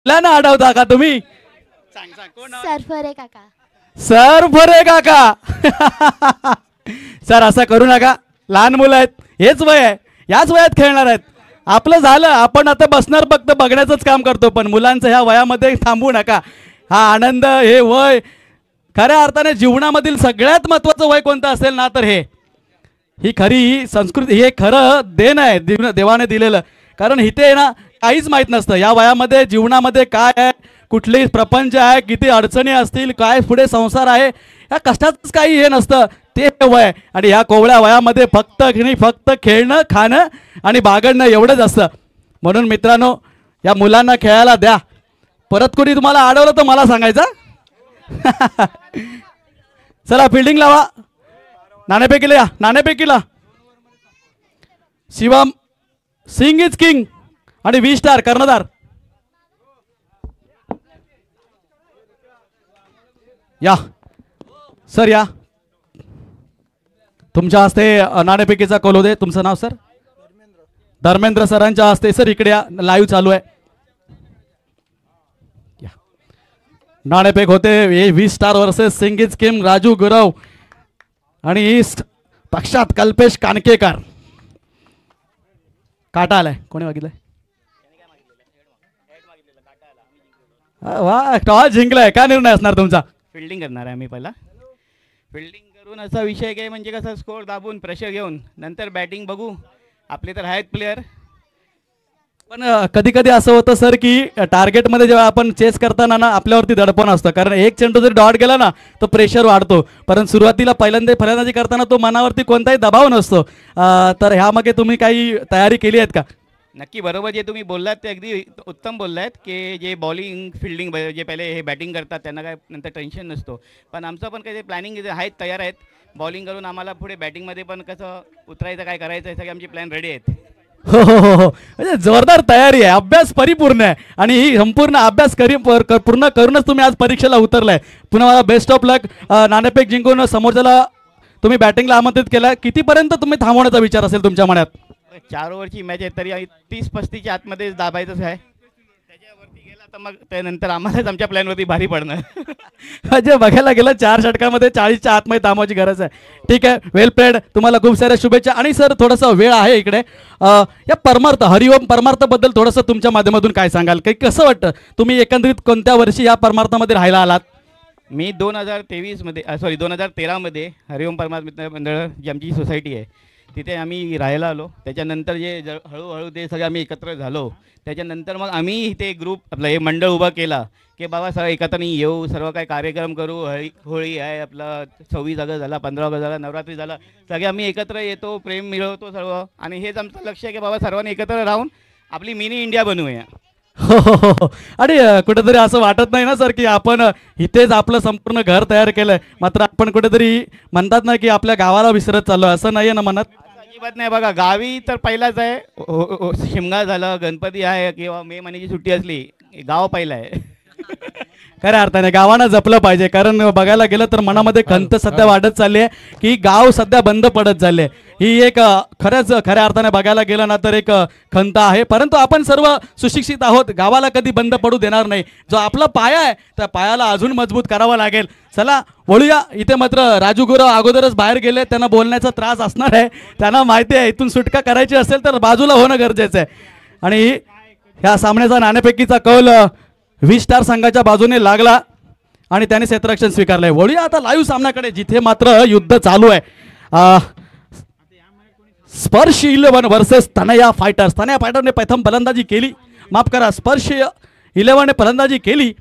मुलांना अडवता का तुम्ही? सरफरे काका. सर फरे काका. सर असं करू नका, लहान मुलं आहेत, हेच वय आहे, याच वयात खेळणार आहेत. आपलं झालं, आपण आता बसणार फक्त बघण्याचंच काम करतो, पण मुलांचं ह्या वयामध्ये थांबू नका. हा आनंद, हे वय खऱ्या अर्थाने जीवनामधील सगळ्यात महत्त्वाचं वय कोणतं असेल ना तर हे, ही खरी संस्कृती, हे खरं देण आहे देवाने दिलेलं. कारण इथे ना काहीच माहीत नसतं या वयामध्ये जीवनामध्ये काय आहे, कुठली प्रपंच आहे, किती अडचणी असतील, काय पुढे संसार आहे, या कष्टाचंच काही हे नसतं. ते वय, आणि ह्या कोवळ्या वयामध्ये फक्त खेळणं, खाणं आणि बागडणं एवढंच असतं. म्हणून मित्रांनो, या मुलांना खेळायला द्या. परत कोणी तुम्हाला अडवलं तर मला सांगायचं. चला फिल्डिंग लावा, नाणेफेकीला या, नाणेफेकीला. शिवम सिंग इज किंग आणि 20 स्टार कर्णधार. या सर, या तुमच्या हस्ते नाणेफेकीचा कौल होते. तुमचं नाव सर? धर्मेंद्र सरांच्या हस्ते. सर इकडे या, लाईव्ह चालू आहे. नाणेफेक होते 20 star versus Singh is king Raju Gurav आणि ईस्ट पक्षात कल्पेश कानकेकर. काटा आलाय, कोणी मागितलंय? वा, टॉस जिंकलाय. काय निर्णय असणार तुमचा? फिल्डिंग करणार आहे आम्ही पहिला. फिल्डिंग करून असा विषय काय म्हणजे कसं स्कोअर दाबून प्रेशर घेऊन नंतर बॅटिंग बघू. आपले तर आहेत प्लेयर. पण कधी कधी असं होतं सर की टार्गेटमध्ये जेव्हा आपण चेस करताना ना आपल्यावरती दडपण असतं. कारण एक चेंडू जरी डॉट गेला ना तो प्रेशर वाढतो. परंतु सुरुवातीला पहिल्यांदा फलंदाजी करताना तो मनावरती कोणताही दबाव नसतो. तर ह्यामागे तुम्ही काही तयारी केली आहेत का? नक्की बरोबर जे तुम्ही बोललात ते अगदी उत्तम बोललात की जे बॉलिंग फिल्डिंग जे पहिले हे बॅटिंग करतात त्यांना काय नंतर टेन्शन नसतो. पण आमचं पण काही प्लॅनिंग आहेत, तयार आहेत. बॉलिंग करून आम्हाला पुढे बॅटिंगमध्ये पण कसं उतरायचं, काय करायचं हे सगळे आमची प्लॅन रेडी आहेत. हो हो हो हो, म्हणजे जोरदार तयारी आहे, अभ्यास परिपूर्ण आहे. आणि ही संपूर्ण अभ्यास पूर्ण करूनच तुम्ही आज परीक्षेला उतरलाय. पुन्हा मला बेस्ट ऑफ लक. नाणेफेक जिंकून समोरच्याला तुम्ही बॅटिंगला आमंत्रित केलं. कितीपर्यंत तुम्ही थांबवण्याचा विचार असेल तुमच्या मनात? 4 ओव्हरची मॅच आहे तरी 30-35च्या आतमध्ये दाबायचंच आहे. त्याच्यावरती गेला तर मग त्यानंतर आम्हालाच आमच्या प्लॅनवरती भारी पडणार. म्हणजे बघायला गेलं 4 षटकामध्ये 40च्या आतमध्ये थांबवायची गरज आहे. ठीक आहे, वेल प्लेड. तुम्हाला खूप साऱ्या शुभेच्छा. आणि सर थोडासा वेळ आहे इकडे, या परमार्थ हरिओम परमार्थबद्दल थोडंसं तुमच्या माध्यमातून काय सांगाल? काही कसं वाटतं, तुम्ही एकंदरीत कोणत्या वर्षी या परमार्थामध्ये राहायला आलात? मी 2013मध्ये हरिओम परमार्थ मित्र मंडळ जी आमची सोसायटी आहे तिथे आम्ही राहायला आलो. त्याच्यानंतर हळूहळू ते सगळे आम्ही एकत्र झालो. त्याच्यानंतर मग आम्ही इथे ग्रुप आपलं हे मंडळ उभा केला की बाबा सगळं एकत्र येऊ, सर्व काय कार्यक्रम करू. होळी आहे, आपला 26 ऑगस्ट झाला, 15 ऑगस्ट झाला, नवरात्री झाला, सगळे आम्ही एकत्र येतो, प्रेम मिळवतो सर्व. आणि हेच आमचं लक्ष आहे की बाबा सर्वांनी एकत्र राहून आपली मिनी इंडिया बनवूया. हो हो हो हो. आणि कुठेतरी असं वाटत नाही ना सर की आपण इथेच आपलं संपूर्ण घर तयार केलंय, मात्र आपण कुठेतरी म्हणतात ना की आपल्या गावाला विसरत चाललो, असं नाहीये ना मनात? अजिबात नाही. बघा गावी तर पहिलाच आहे. शिमगा झालं, गणपती आहे किंवा मे महिन्याची सुट्टी असली, गाव पहिला आहे. खऱ्या अर्थाने गावानं जपलं पाहिजे. कारण बघायला गेलं तर मनामध्ये खंत सध्या वाढत चालली आहे की गाव सध्या बंद पडत चालले. ही एक खऱ्या अर्थाने बघायला गेलं ना तर एक खंत आहे. परंतु आपण सर्व सुशिक्षित आहोत, गावाला कधी बंद पडू देणार नाही. जो आपला पाया आहे त्या पायाला अजून मजबूत करावा लागेल. चला वळूया. इथे मात्र राजू गुरव अगोदरच बाहेर गेले, त्यांना बोलण्याचा त्रास असणार आहे. त्यांना माहिती आहे इथून सुटका करायची असेल तर बाजूला होणं गरजेचं आहे. आणि ह्या सामन्याचा नाणेफेकीचा कौल 20 स्टार संघाच्या बाजूने लागला आणि त्याने क्षेत्ररक्षण स्वीकारलंय. वळूया आता लाईव्ह सामन्याकडे, जिथे मात्र युद्ध चालू आहे. स्पर्श 11 वर्सेस तनया फायटर्स. तनया फायटरने प्रथम फलंदाजी केली, माफ करा, स्पर्श 11 ने फलंदाजी केली.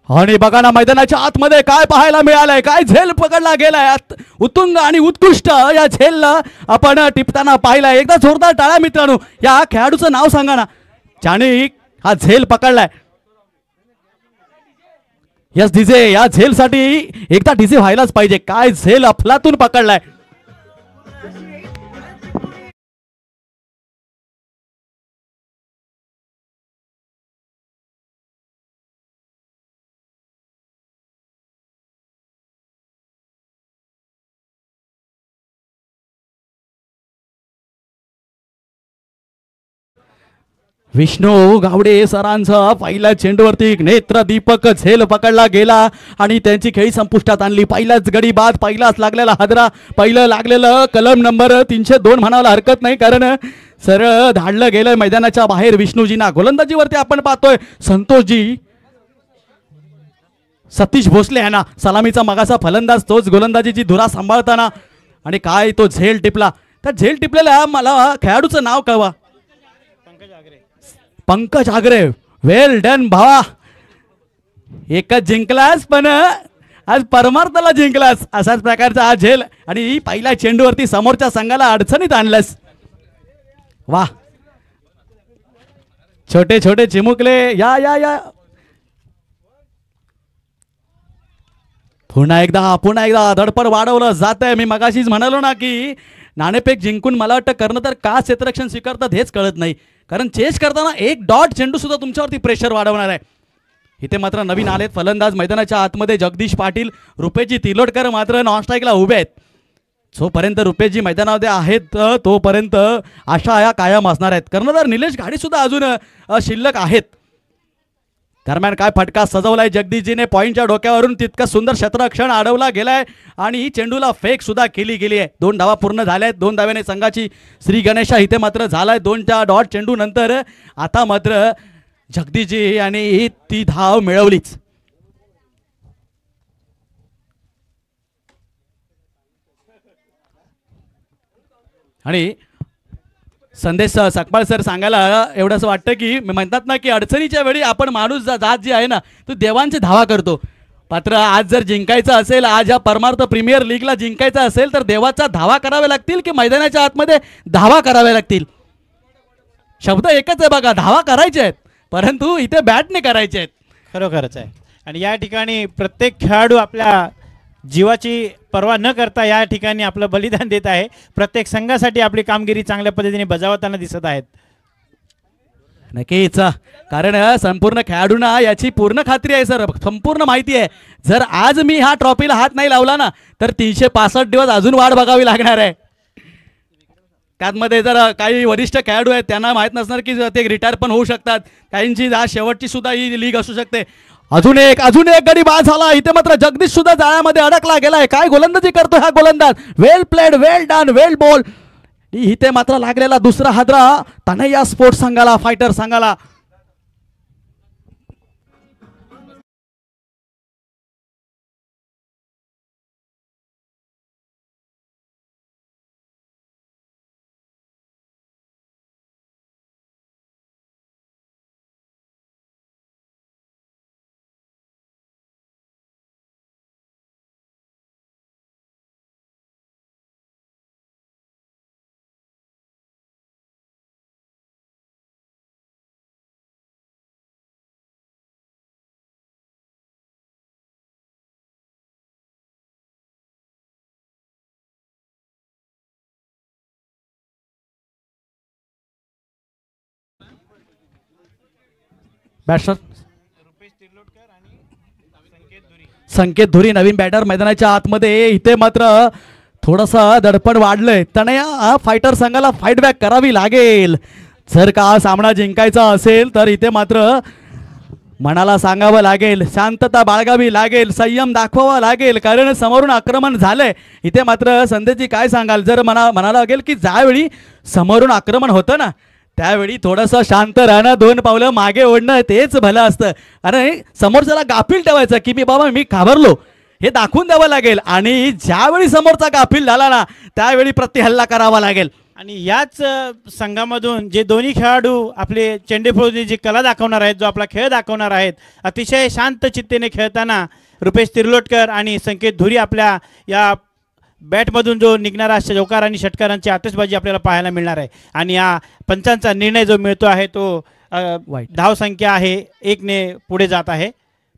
आणि बघा ना मैदानाच्या आतमध्ये काय पाहायला मिळालंय, काय झेल पकडला गेलाय. उत्तुंग आणि उत्कृष्ट या झेलला आपण टिपताना पाहिलाय. एकदा जोरदार टाळ्या मित्रांनो. या खेळाडूचं नाव सांगा ना ज्याने हा झेल पकडलाय. यस डीजे, या झेलसाठी एकदा डीजे व्हायलाच पाहिजे. काय झेल अफलातून पकडलाय. विष्णू गावडे सरांचा पहिल्या चेंडूवरती नेत्र दीपक झेल पकडला गेला आणि त्यांची खेळी संपुष्टात आणली. पहिलाच गडी बाद, पहिलाच लागलेला हादरा, पहिलं लागलेलं कलम नंबर 302 म्हणायला हरकत नाही, कारण सरळ धाडलं गेलं मैदानाच्या बाहेर. विष्णूजींना गोलंदाजीवरती आपण पाहतोय संतोषजी सतीश भोसले यांना सलामीचा मगाचा फलंदाज तोच गोलंदाजीची धुरा सांभाळताना, आणि काय तो झेल टिपला. त्या झेल टिपलेल्या मला खेळाडूचं नाव कळवा. पंकज आगरे. वेल डन भावा, एकच जिंकलास पण आज परमार्थाला जिंकलास. असाच प्रकारचा हा झेल आणि पहिल्या चेंडूवरती समोरच्या संघाला अडचणीत आणलंस. वा, छोटे छोटे चिमुकले या या या. पुन्हा एकदा धडपड वाढवलं जात आहे. मी मगाशीच म्हणालो ना की नाणेफेक जिंकून मला वाटतं करणं तर का क्षेत्ररक्षण स्वीकारतात हेच कळत नाही, कारण चेस करताना एक डॉट चेंडू सुद्धा तुमच्यावरती प्रेशर वाढवणार आहे. इथे मात्र नवीन आलेत फलंदाज मैदानाच्या आतमध्ये जगदीश पाटील, रुपेशजी तिलोटकर मात्र नॉनस्ट्राईकला उभे आहेत. जोपर्यंत रुपेशजी मैदानामध्ये आहेत तोपर्यंत आशा या कायम असणार आहेत. कर्णधार निलेश घाडी सुद्धा अजून शिल्लक आहेत. दरम्यान काय फटका सजवलाय जगदीशजीने पॉईंटच्या डोक्यावरून. तितका सुंदर क्षेत्ररक्षण अडवला गेलाय आणि चेंडूला फेक सुद्धा केली गेली आहे. 2 धावा पूर्ण झाल्या आहेत. 2 धाव्याने संघाची श्री गणेशा इथे मात्र झालाय. 2च्या डॉट चेंडू नंतर आता मात्र जगदीशजी यांनी ती धाव मिळवलीच. आणि संदेश सकपाळ सर सांगायला एवढंच वाटतं की म्हणतात ना की अडचणीच्या वेळी आपण माणूस जात जी आहे ना तो देवांची धावा करतो. मात्र आज जर जिंकायचं असेल, आज या परमार्थ प्रीमियर लीगला जिंकायचं असेल तर देवाचा धावा करावे लागतील की मैदानाच्या आतमध्ये धावा कराव्या लागतील. शब्द एकच आहे बघा, धावा करायचे आहेत, परंतु इथे बॅटने करायचे आहेत. खरोखरच आहे. आणि या ठिकाणी प्रत्येक खेळाडू आपल्या जीवाची पर्वा न करता या ठिकाणी आपलं बलिदान देत आहे. प्रत्येक संघासाठी आपली कामगिरी चांगल्या पद्धतीने बजावताना दिसत आहेत. नक्कीच, कारण संपूर्ण खेळाडूंना याची पूर्ण खात्री आहे सर, संपूर्ण माहिती आहे. जर आज मी हा ट्रॉफीला हात नाही लावला ना तर 365 दिवस अजून वाट बघावी लागणार आहे. त्यामध्ये जर काही वरिष्ठ खेळाडू आहेत त्यांना माहीत नसणार की ते रिटायर पण होऊ शकतात. काहींची आज शेवटची सुद्धा ही लीग असू शकते. अजून एक गडी बाद झाला. इथे मात्र जगदीश सुद्धा जाळ्यामध्ये अडकला गेलाय. काय गोलंदाजी करतो हा गोलंदाज. वेल प्लेड, वेल डन, वेल बॉल. इथे मात्र लागलेला दुसरा हादरा तनया स्पोर्ट्स संघाला, फायटर संघाला. बॅट्समन संकेत धुरी नवीन बॅटर मैदानाच्या आतमध्ये. इथे मात्र थोडंसं दडपण वाढलंय. तनया फायटर संघाला फाईट बॅक करावी लागेल जर का सामना जिंकायचा असेल तर. इथे मात्र मनाला सांगावं लागेल, शांतता बाळगावी लागेल, संयम दाखवावा लागेल, कारण समोरून आक्रमण झालंय. इथे मात्र संदेशजी काय सांगाल, जर म्हणायला लागेल की ज्यावेळी समोरून आक्रमण होतं ना त्यावेळी थोडंसं शांत राहणं, 2 पावलं मागे ओढणं तेच भलं असतं. अरे समोरच्याला गाफील ठेवायचं की मी घाबरलो हे दाखवून द्यावं लागेल. आणि ज्यावेळी समोरचा गाफील झाला ना त्यावेळी प्रतिहल्ला करावा लागेल. आणि याच संघामधून जे दोन्ही खेळाडू आपले चेंडूफोडीची जी कला दाखवणार आहेत, जो आपला खेळ दाखवणार आहेत, अतिशय शांत चित्तेने खेळताना रुपेश तिर्लोटकर आणि संकेत धुरी आपल्या या बॅटमधून जो निघणारा चौकार आणि षटकारांची आतिषबाजी आपल्याला पाहायला मिळणार आहे. आणि या पंचांचा निर्णय जो मिळतो आहे तो धावसंख्या आहे 1ने पुढे जात आहे.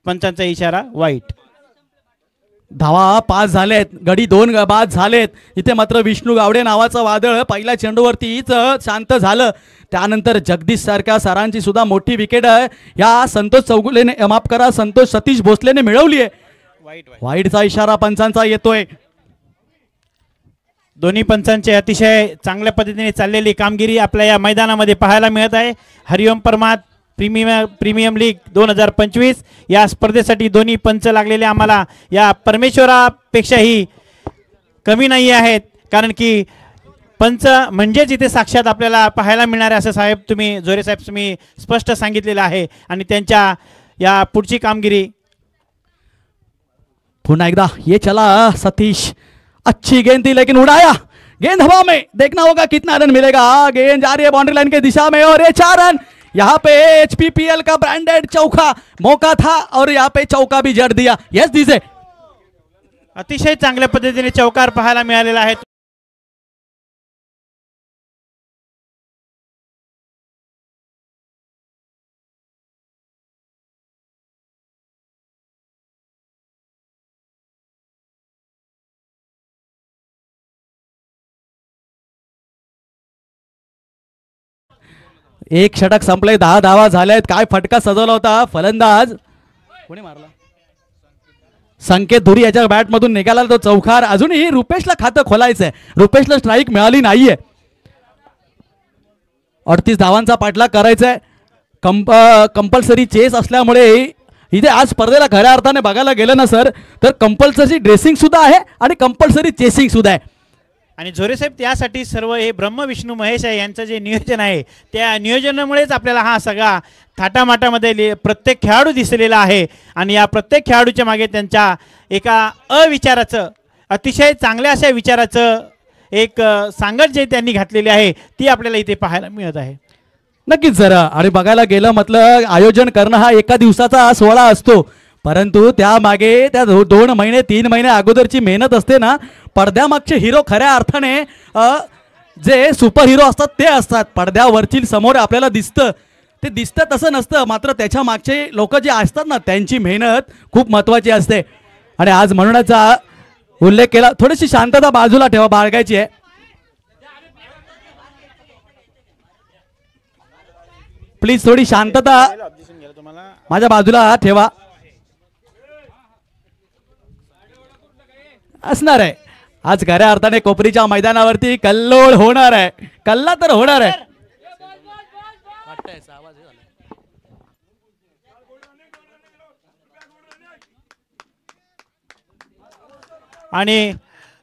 पंचांचा इशारा वाईट. धावा 5 झालेत, गडी 2 बाद झालेत. इथे मात्र विष्णू गावडे नावाचं वादळ पहिल्या चेंडूवरतीच शांत झालं. त्यानंतर जगदीश सारख्या सरांची सुद्धा मोठी विकेट या संतोष चौगुलेने, माफ करा, संतोष सतीश भोसलेने मिळवली आहे. वाईटचा इशारा पंचांचा येतोय. दोन्ही पंचांचे अतिशय चांगल्या पद्धतीने चाललेली कामगिरी आपल्या या मैदानामध्ये पाहायला मिळत आहे. हरिओम परमात प्रीमियम लीग 2025 या स्पर्धेसाठी दोन्ही पंच लागलेले आम्हाला या परमेश्वरापेक्षाही कमी नाही आहेत, कारण की पंच म्हणजेच इथे साक्षात आपल्याला पाहायला मिळणारे असं साहेब तुम्ही जोरे साहेब तुम्ही स्पष्ट सांगितलेलं आहे. आणि त्यांच्या या पुढची कामगिरी पुन्हा एकदा ये चला सतीश, अच्छी गेंद थी लेकिन उड़ाया, गेंद हवा में, देखना होगा कितना रन मिलेगा। गेंद जा रही है बाउंड्री लाइन की दिशा में और ये 4 रन। यहाँ पे HPPL का ब्रांडेड चौका मौका था और यहाँ पे चौका भी जड़ दिया। यस दीजिए, अतिशय चांगल्या पद्धतीने चौकार पाहायला मिळालेला आहे। एक षटक संपले, 10 धावा झाल्यात। काय फटका सजवला होता फलंदाज, कोणी मारला? संकेत धुरी याच्या बॅट मधून निघाला तो चौकार। अजूनही रुपेशला खातं खोलायचंय, रुपेशला स्ट्राईक मिळाली नाहीये। 38 धावांचा पाठलाग करायचा आहे। कंपल्सरी चेस असल्यामुळे इथे आज स्पर्धेला खऱ्या अर्थाने बघायला गेलं ना सर, तर कंपल्सरी ड्रेसिंग सुद्धा आहे आणि कंपल्सरी चेसिंग सुद्धा आहे। आणि झोरे साहेब त्यासाठी सर्व हे ब्रह्म विष्णू महेश आहे यांचं जे नियोजन आहे त्या नियोजनामुळेच आपल्याला हा सगळा थाटामाटामध्ये प्रत्येक खेळाडू दिसलेला आहे। आणि या प्रत्येक खेळाडूच्या मागे त्यांच्या एका अविचाराचं, अतिशय चांगल्या अशा विचाराचं एक सांगड जे त्यांनी घातलेली आहे ती आपल्याला इथे पाहायला मिळत आहे। नक्कीच जरा, आणि बघायला गेलं म्हटलं आयोजन करणं हा एका दिवसाचा सोहळा असतो, परंतु त्यामागे त्या 2 महिने 3 महिने अगोदरची मेहनत असते ना। पडद्यामागचे हिरो खऱ्या अर्थाने जे सुपर हिरो असतात ते असतात। पडद्यावरची समोर आपल्याला दिसतं ते दिसतं तसं नसतं, मात्र त्याच्या मागचे लोक जे असतात ना त्यांची मेहनत खूप महत्त्वाची असते। आणि आज म्हणूनच उल्लेख केला, थोडीशी शांतता बाजूला ठेवा, बाळगायची आहे। प्लीज थोडी शांतता माझ्या बाजूला ठेवा, असणार आहे। आज खऱ्या अर्थाने कोपरीच्या मैदानावरती कल्लोळ होणार आहे, कल्ला तर होणार आहे। आणि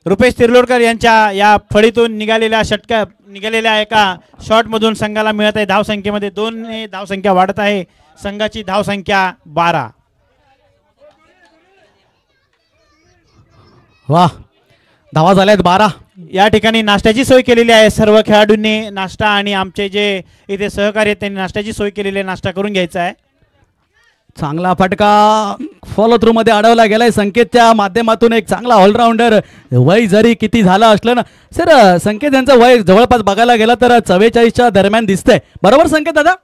रुपेश तिर्लोडकर यांच्या या फळीतून निघालेल्या एका शॉट मधून संघाला मिळत आहे धावसंख्येमध्ये 2 धावसंख्या वाढत आहे, संघाची धावसंख्या 12। वाह, धावा झाल्यात 12। या ठिकाणी नाश्त्याची सोय केलेली आहे, सर्व खेळाडूंनी नाश्ता आणि आमचे जे इथे सहकारी आहेत त्यांनी नाश्त्याची सोय केलेली आहे, नाश्ता करून घ्यायचा आहे। चांगला फटका फॉलो थ्रू मध्ये अडवला गेलाय संकेतच्या माध्यमातून। एक चांगला ऑलराऊंडर, वय जरी किती झालं असलं ना सर, संकेत यांचं वय जवळपास बघायला गेलं तर 44च्या दरम्यान दिसतंय, बरोबर संकेत दादा?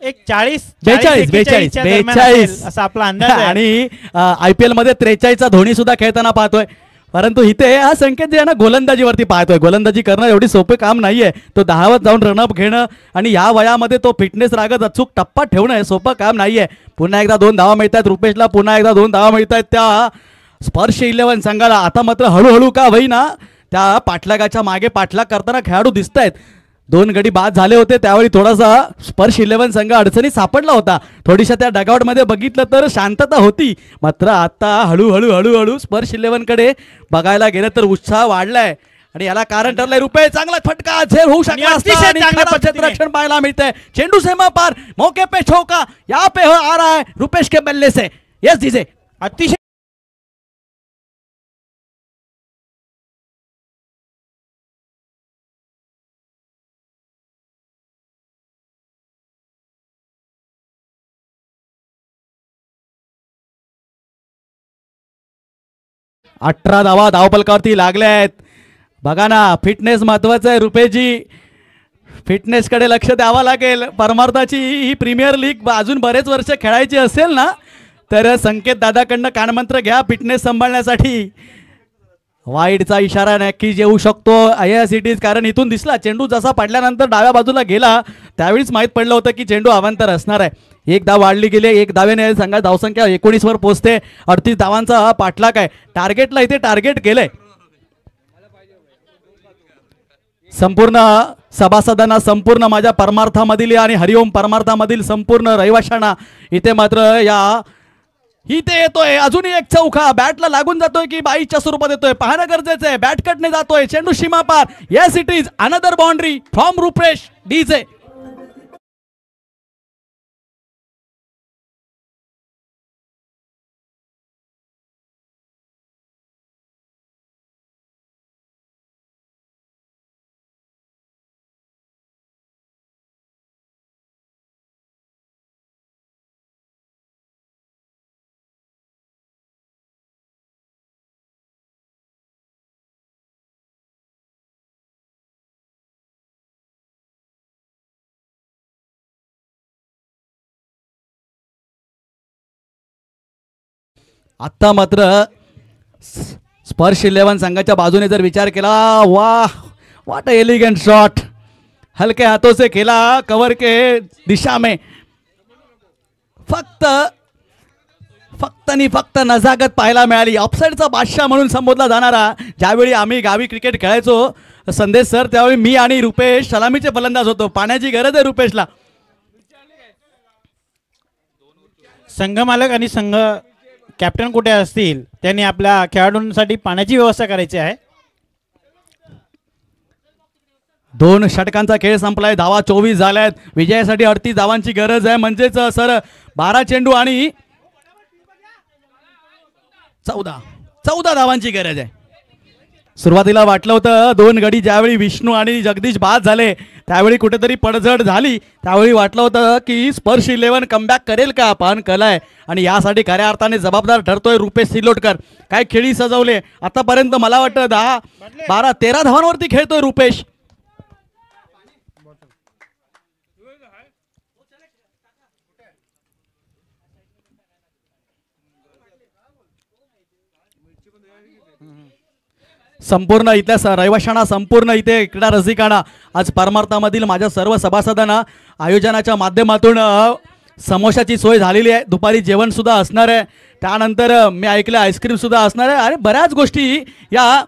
एक 42 असा आपला अंदाज आहे। आणि IPL मध्ये 43चा धोनी सुद्धा खेळताना पाहतोय, परंतु इथे हा संकेत जे आहे ना गोलंदाजीवरती पाहतोय। गोलंदाजी करणं एवढी सोपे काम नाहीये, तो 10वर जाऊन रनअप घेणं आणि या वयामध्ये तो फिटनेस रागत अचूक टप्पा ठेवणं हे सोपं काम नाहीये। पुन्हा एकदा 2 धावा मिळतात रुपेशला, पुन्हा एकदा 2 धावा मिळतात त्या स्पर्श 11 संघाला। आता मात्र हळूहळू का होईना त्या पाठलागाच्या मागे पाठलाग करताना खेळाडू दिसत आहेत। 2 गडी बाद झाले होते त्यावेळी थोडासा स्पर्श 11 संघ अडचणी सापडला होता, थोडीशा त्या डगआउट मध्ये बघितलं तर शांतता होती, मात्र आता हळूहळू स्पर्श 11 कडे बघायला गेलं तर उत्साह वाढलाय। आणि याला कारण ठरलंय रुपेश, चांगला फटका झेल होऊ शकला असता आणि चांगलं क्षेत्ररक्षण पाहायला मिळतंय। चेंडू सीमा पार, मौके पे चौका यहाँ पे आ रहा है रुपेश के बल्ले से। यस दीजिए, अतिशय 18 धावा धावपलकावरती लागल्या आहेत। बघा ना, फिटनेस महत्वाचं आहे रुपेशजी, फिटनेसकडे लक्ष द्यावं लागेल। परमार्थाची ही प्रीमियर लीग अजून बरेच वर्ष खेळायची असेल ना तर संकेत दादाकडनं कानमंत्र घ्या फिटनेस सांभाळण्यासाठी। वाईडचा इशारा नक्कीच येऊ शकतो IISCT, कारण इथून दिसला चेंडू जसा पडल्यानंतर डाव्या बाजूला गेला त्यावेळीच माहीत पडलं होतं की चेंडू अवांतर असणार आहे। 1 धाव वाढली गेली, 1 धावेने संघात धावसंख्या 19 वर पोहोचते। 38 धावांचा हा पाठलाग आहे, टार्गेटला इथे टार्गेट केलंय। संपूर्ण सभासदांना, संपूर्ण माझ्या परमार्थामधील आणि हरिओम परमार्थामधील संपूर्ण रहिवाशांना इथे मात्र इथे येतोय अजूनही एक चौका बॅटला लागून जातोय की बाईच्या स्वरूपात येतोय पाहणं गरजेचं आहे. बॅट कटने जातोय, चेंडू सीमा पार. Yes it is another boundary from Rupesh DJ. आत्ता मात्र स्पर्श 11 संघाच्या बाजूने जर विचार केला, वाह व्हाट एलिगेंट शॉट, हलके हाथों से खेला कवर के दिशा में. फक्त आणि फक्त नजाकत पाहायला मिळाली. ऑफसाईडचा बादशाह म्हणून संबोधला जाणारा, ज्यावेळी आम्ही गावी क्रिकेट खेळायचो संदेश सर, त्यावेळी मी आणि रुपेश सलामीचे फलंदाज होतो. पाण्याची गरज आहे रुपेशला. संघ मालक आणि संघ कॅप्टन कुठे असतील त्यांनी आपल्या खेळाडूंसाठी पाण्याची व्यवस्था करायची आहे. 2 षटकांचा खेळ संपलाय. धावा 24 झाल्यात. विजयासाठी 38 धावांची गरज आहे. म्हणजेच सर 12 चेंडू आणि 14 धावांची गरज आहे. सुरुवातीला वाटलं होतं 2 गडी ज्यावेळी विष्णू आणि जगदीश बाद झाले त्यावेळी कुठेतरी पडझड झाली. त्यावेळी वाटलं होतं की स्पर्श 11 कमबॅक करेल का, पण कलाय आणि यासाठी खऱ्या अर्थाने जबाबदार ठरतोय रुपेश सिल्लोडकर. काय खेळी सजवले आतापर्यंत. मला वाटतं 10, 12, 13 धावांवरती खेळतोय रुपेश. संपूर्ण इथल्या रहिवाशांना, संपूर्ण इथे क्रीडा रसिकांना, आज परमार्थामधील माझ्या सर्व सभासदांना आयोजनाच्या माध्यमातून समोशाची सोय झालेली आहे. दुपारी जेवण सुद्धा असणार आहे. त्यानंतर मी ऐकलं आईस्क्रीम सुद्धा असणार आहे. आणि बऱ्याच गोष्टी या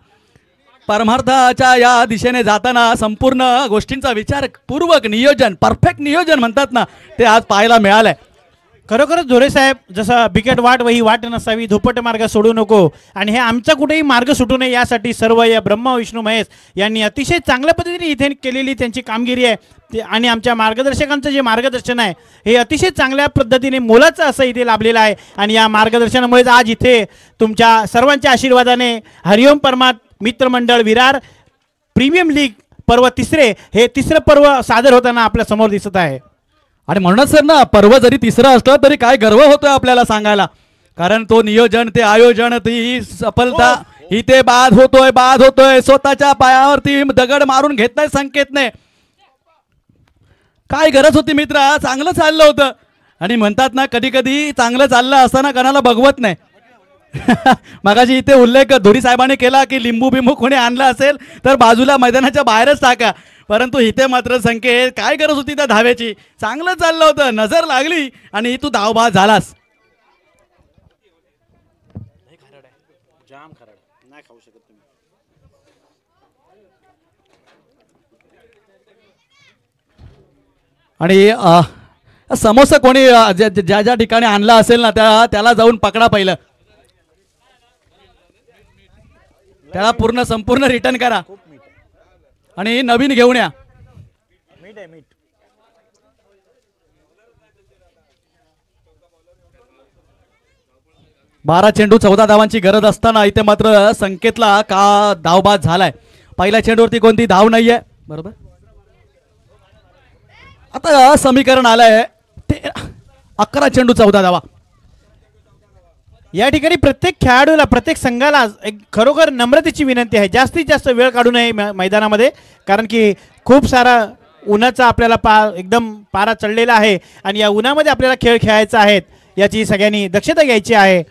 परमार्थाच्या या दिशेने जाताना संपूर्ण गोष्टींचा विचारपूर्वक नियोजन, परफेक्ट नियोजन म्हणतात ना, ते आज पाहायला मिळालंय. खरोखरच धोरे साहेब, जसं बिकट वाट वही वाट नसावी, धुपट मार्ग सोडू नको आणि हे आमचा कुठेही मार्ग सुटू नये यासाठी सर्व या ब्रह्मा विष्णू महेश यांनी अतिशय चांगल्या पद्धतीने इथे केलेली त्यांची कामगिरी आहे. आणि आमच्या मार्गदर्शकांचं जे मार्गदर्शन आहे हे अतिशय चांगल्या पद्धतीने मोलाचं असं इथे लाभलेलं आहे. आणि या मार्गदर्शनामुळेच आज इथे तुमच्या सर्वांच्या आशीर्वादाने हरिओम मित्रमंडळ विरार प्रीमियम लीग पर्व हे तिसरं पर्व सादर होताना आपल्या समोर दिसत आहे. आणि म्हणूनच सर ना, पर्व जरी तिसरं असलं तरी काय गर्व होतोय आपल्याला सांगायला, कारण तो नियोजन, ते आयोजन, ती सफलता इथे बाद होतोय स्वतःच्या पायावरती दगड मारून घेतलाय संकेतने. काय गरज होती मित्रा, चांगलं चाललं होतं. आणि म्हणतात ना, कधी कधी चांगलं चाललं असताना कणाला बघवत नाही. मगाशी इथे उल्लेख धुरी साहेबांनी केला की लिंबू बिंबू कोणी आणला असेल तर बाजूला मैदानाच्या बाहेरच टाका. परंतु इथे मात्र संकेत, काय गरज होती त्या धाव्याची, चांगलं चाललं होतं, नजर लागली आणि तू धावबाद झालास. आणि समोसा कोणी ज्या ज्या ठिकाणी आणला असेल ना त्याला जाऊन पकडा पहिलं, त्याला संपूर्ण रिटर्न करा आणि नवीन घेऊन या. 12 चेंडू 14 धावांची गरज असताना इथे मात्र संकेतला का धावबाद झालाय. पहिल्या चेंडूवरती कोणती धाव नाहीये, बरोबर. आता समीकरण आलंय 11 चेंडू 14 धावा. या ठिकाणी प्रत्येक खेळाडूला, प्रत्येक संघाला एक खरोखर नम्रतेची विनंती आहे, जास्तीत जास्त वेळ काढू नये मैदानामध्ये, कारण की खूप सारा उन्हाचा आपल्याला एकदम पारा चढलेला आहे आणि या उन्हामध्ये आपल्याला खेळ खेळायचा आहे, याची सगळ्यांनी दक्षता घ्यायची आहे.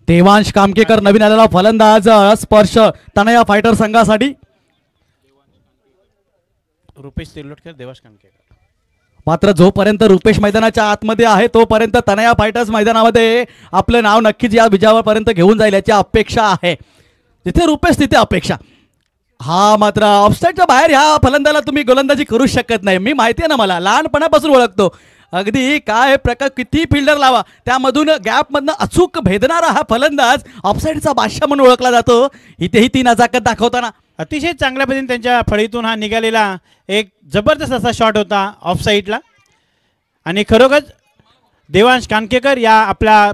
देवांश कामकेकर नवीन आलेला फलंदाज, स्पर्श तनया फायटर संघासाठी. रुपेश तिर्लोटकर, देवांश कामकेकर. मात्र जोपर्यंत रुपेश मैदानाच्या आतमध्ये आहे तोपर्यंत तनया फायटर्स मैदानामध्ये आपलं नाव नक्कीच या विजयापर्यंत घेऊन जाईल याची अपेक्षा आहे. जिथे रुपेश तिथे अपेक्षा. हा मात्र ऑफसाईडच्या बाहेर ह्या फलंदाला तुम्ही गोलंदाजी करू शकत नाही. मी माहिती आहे ना, मला लहानपणापासून ओळखतो. अगदी काय प्रकार, किती फिल्डर लावा त्यामधून गॅपमधनं अचूक भेदणारा हा फलंदाज ऑफसाईडचा बादशाह म्हणून ओळखला जातो. इथेही ती नजाकत दाखवताना अतिशय चांगल्या पद्धतीने त्यांच्या फळीतून हा निघालेला एक जबरदस्त असा शॉट होता ऑफ साईडला. आणि खरोखर देवांश कानकेकर या आपल्या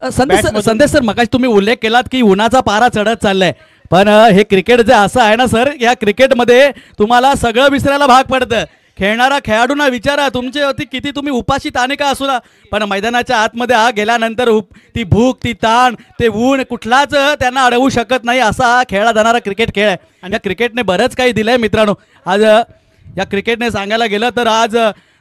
संदेश सर, मगाशी तुम्ही उल्लेख केलात की उन्हाचा पारा चढत चाललाय, पण हे क्रिकेट जे असं आहे ना सर, या क्रिकेटमध्ये तुम्हाला सगळं विसरायला भाग पडतं. खेळणारा खेळाडूंना विचारा तुमच्यावरती किती तुम्ही उपाशी ताने का असू ना, पण मैदानाच्या आतमध्ये गेल्यानंतर ती भूक, ती ताण, ते ऊन कुठलाच त्यांना अडवू शकत नाही. असा खेळला जाणारा क्रिकेट खेळ आहे. आणि या क्रिकेटने बरंच काही दिलंय मित्रांनो. आज या क्रिकेटने सांगायला गेलं तर आज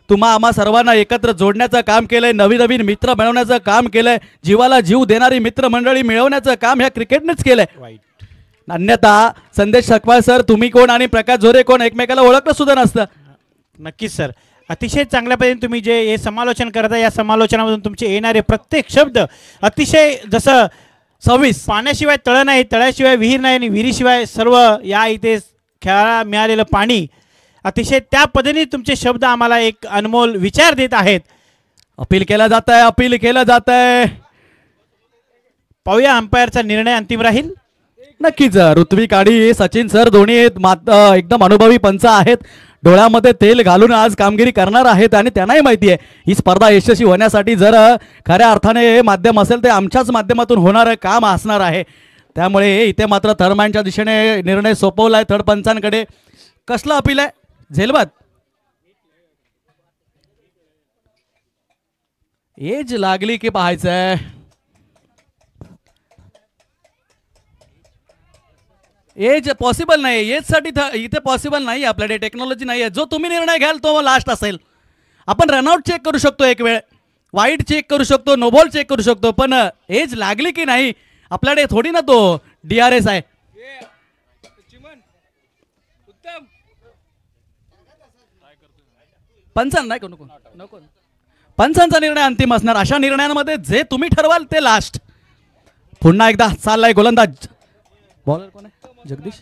आम्हा सर्वांना एकत्र जोडण्याचं काम केलंय, नवीन नवीन मित्र मिळवण्याचं काम केलंय, जीवाला जीव देणारी मित्रमंडळी मिळवण्याचं काम ह्या क्रिकेटनेच केलंय. अन्यथा संदेश सकवाळ सर, तुम्ही कोण आणि प्रकाश झोरे कोण एकमेकाला ओळखलं सुद्धा नसतं. नक्कीच सर, अतिशय चांगल्या पद्धतीने तुम्ही जे हे समालोचन करता, या समालोचनामधून तुमचे येणारे प्रत्येक शब्द अतिशय जसं सव्वीस, पाण्याशिवाय तळ नाही, तळ्याशिवाय विहीर नाही आणि विहिरीशिवाय सर्व या इथे खेळायला मिळालेलं पाणी, अतिशय त्या पद्धतीने तुमचे शब्द आम्हाला एक अनमोल विचार देत आहेत. अपील केला जात आहे, अपील केलं जात आहे. पाहूया अंपायरचा निर्णय अंतिम राहील. नक्कीच ऋत्विक आणि सचिन सर दोन्ही एकदम अनुभवी पंच आहेत. डोळ्यामध्ये तेल घालून आज कामगिरी करणार आहेत आणि त्यांनाही माहिती आहे ही स्पर्धा यशस्वी होण्यासाठी जर खऱ्या अर्थाने माध्यम असेल तर आमच्याच माध्यमातून होणारं काम असणार आहे. त्यामुळे इथे मात्र थर्डमॅनच्या दिशेने निर्णय सोपवला आहे थर्ड पंचांकडे. कसला अपील आहे? झेलबाद एज लागली की पाहायचंय. एज पॉसिबल नाही, एजसाठी इथे पॉसिबल नाही. आपल्याकडे टेक्नॉलॉजी नाही आहे. जो तुम्ही निर्णय घ्याल तो लास्ट असेल. आपण रनआउट चेक करू शकतो, एक वेळ वाईट चेक करू शकतो, नो बॉल चेक करू शकतो, पण एज लागली की नाही आपल्याकडे थोडी ना तो DRS आहे. पंचांना नको नको, पंचांचा निर्णय अंतिम असणार. अशा निर्णयांमध्ये जे तुम्ही ठरवाल ते लास्ट. पुन्हा एकदा चाललाय गोलंदाज. बॉलर कोण आहे? जगदीश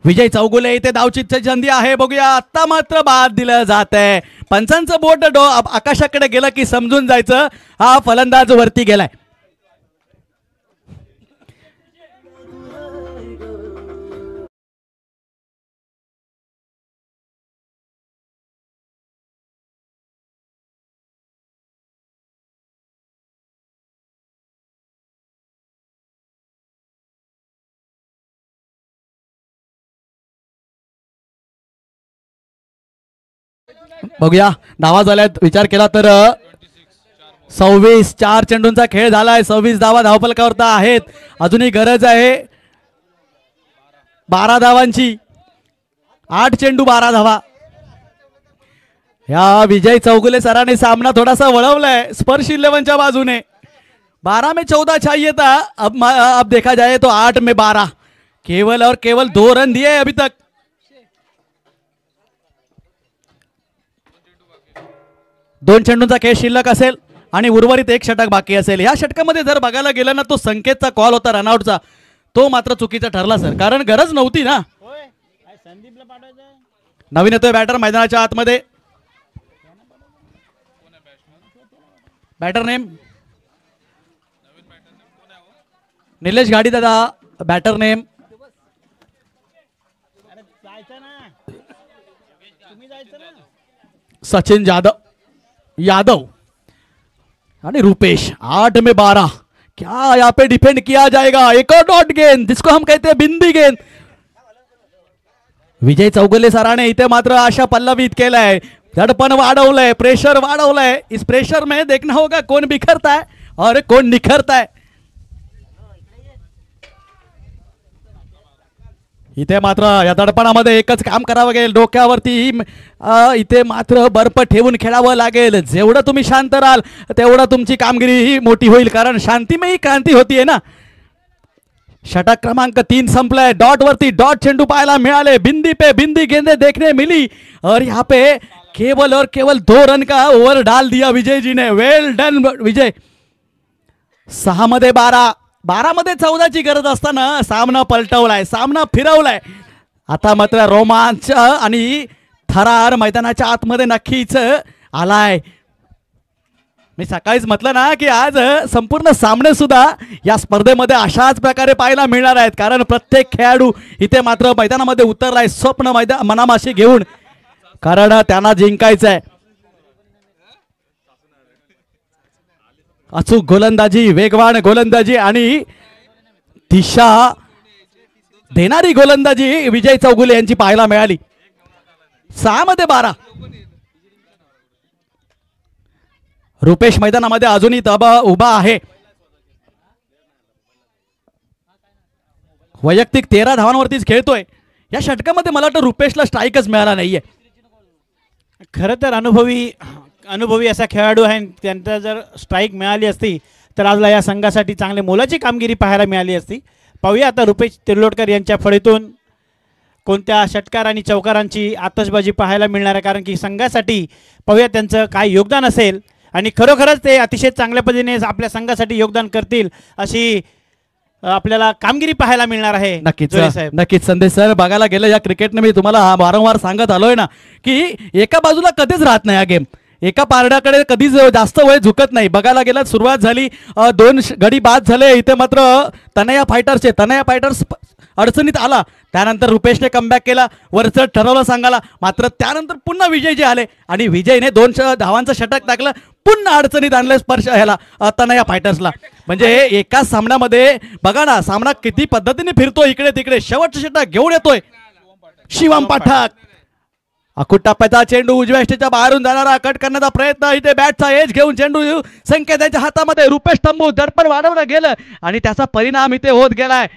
विजय चौगुले. इथे धावचीतची संधी आहे, बघूया. आता मात्र बाद दिलं जात आहे. पंचांचं बोट आकाशाकडे गेलं की समजून जायचं हा फलंदाज वरती गेलाय. बघूया धावा झाल्यात. विचार केला तर 26, 4 चेंडूंचा खेळ झालाय. 26 धावा धावफलकावरती आहेत. अजूनही गरज आहे 12 धावांची. 8 चेंडू 12 धावा. या विजय चौगुले सरांनी सामना थोडासा वळवलाय स्पर्श 11च्या बाजूने. 12 में 14 चाहिए था, अब देखा जाए तो 8 में 12. केवल और केवल 2 रन दिए अभी तक. 2 चेंडूंचा खेळ शिल्लक असेल आणि उर्वरित 1 षटक बाकी असेल. या षटकामध्ये जर बघायला गेलं ना तो संकेतचा कॉल होता रनआउटचा, तो मात्र चुकीचा ठरला सर, कारण गरज नव्हती ना. नवीन येतोय बॅटर मैदानाच्या आतमध्ये. बॅटर नेम निलेश गाडी दादा. बॅटर नेम सचिन यादव आणि रुपेश. 8 में 12. क्या यहाँ पे डिफेंड किया जाएगा. एक और डॉट गेंद जिसको हम कहते हैं बिंदी गेंद. विजय चौगुले सराने इथे मात्र आशा पल्लवित केलाय. धडपण वाढवलंय, प्रेशर वाढवलंय. इस प्रेशर में देखना होगा कौन बिखरता है और कौन निखरता है. इथे मात्र या दडपणामध्ये एकच काम करावं लागेल. डोक्यावरती इथे मात्र बर्फ ठेवून खेळावं लागेल. जेवढं तुम्ही शांत राहाल तेवढं तुमची कामगिरी ही मोठी होईल, कारण शांती में ही क्रांती होती है ना. षटक क्रमांक 3 संपलाय. डॉट वरती डॉट चेंडू पाहायला मिळाले. बिंदी पे बिंदी गेंदे देखने मिली और यहाँ पे केवल और केवल 2 रन का ओव्हर डाल दिया विजय जी ने. वेल डन विजय. 6 मध्ये 12, 12 मध्ये 14 ची गरज असताना सामना पलटवलाय, सामना फिरवलाय. आता मात्र रोमांच आणि थरार मैदानाच्या आतमध्ये नक्कीच आलाय. मी सकाळीच म्हटलं ना की आज संपूर्ण सामने सुद्धा या स्पर्धेमध्ये अशाच प्रकारे पाहायला मिळणार आहेत, कारण प्रत्येक खेळाडू इथे मात्र मैदानामध्ये उतरलाय स्वप्न मनामाशी घेऊन, कारण त्यांना जिंकायचं आहे. अचूक गोलंदाजी, वेगवान गोलंदाजी आणि दिशा देणारी गोलंदाजी विजय चौगुले यांची पाहायला मिळाली. 6 मध्ये 12. रुपेश मैदानामध्ये अजूनही उभा आहे. वैयक्तिक 13 धावांवरतीच खेळतोय. या षटकामध्ये मला वाटतं रुपेशला स्ट्राईकच मिळाला नाहीये. खरं तर अनुभवी असा खेळाडू आहे. त्यांना जर स्ट्राईक मिळाली असती तर आजला या संघासाठी चांगली मोलाची कामगिरी पाहायला मिळाली असती. पाहूया आता रुपेश तिर्लोटकर यांच्या फळीतून कोणत्या षटकार आणि चौकारांची आतषबाजी पाहायला मिळणार आहे, कारण की संघासाठी पाहूया त्यांचं काय योगदान असेल आणि खरोखरच ते अतिशय चांगल्या पद्धतीने आपल्या संघासाठी योगदान करतील अशी आपल्याला कामगिरी पाहायला मिळणार आहे. नक्कीच नक्कीच संदेश सर. बघायला गेलं या क्रिकेटने मी तुम्हाला वारंवार सांगत आलोय ना की एका बाजूला कधीच राहत नाही हा गेम, एका पारड्याकडे कधीच जास्त वेळ झुकत नाही. बघायला गेलं सुरुवात झाली, 2 गडी बाद झाले. इथे मात्र तनया फायटर्स अडचणीत आला. त्यानंतर रुपेशने कमबॅक केला, वरचं ठरवलं सांगायला. मात्र त्यानंतर पुन्हा विजय जे आले आणि विजयने 2 धावांचं षटक टाकलं, पुन्हा अडचणीत आणलं स्पर्श ह्याला तनया फायटर्सला. म्हणजे एकाच सामन्यामध्ये बघा ना सामना किती पद्धतीने फिरतोय इकडे तिकडे. शेवटचं षटक घेऊन येतोय शिवम पाठक. अकुट टप्प्याचा चेंडू उजव्या स्टेजच्या बाहेरून जाणारा कट करण्याचा प्रयत्न. इथे बॅटचा एज घेऊन चेंडू संकेताच्या हातामध्ये. रुपेश तंबू दडपण वाढवलं गेलं आणि त्याचा परिणाम इथे होत गेलाय.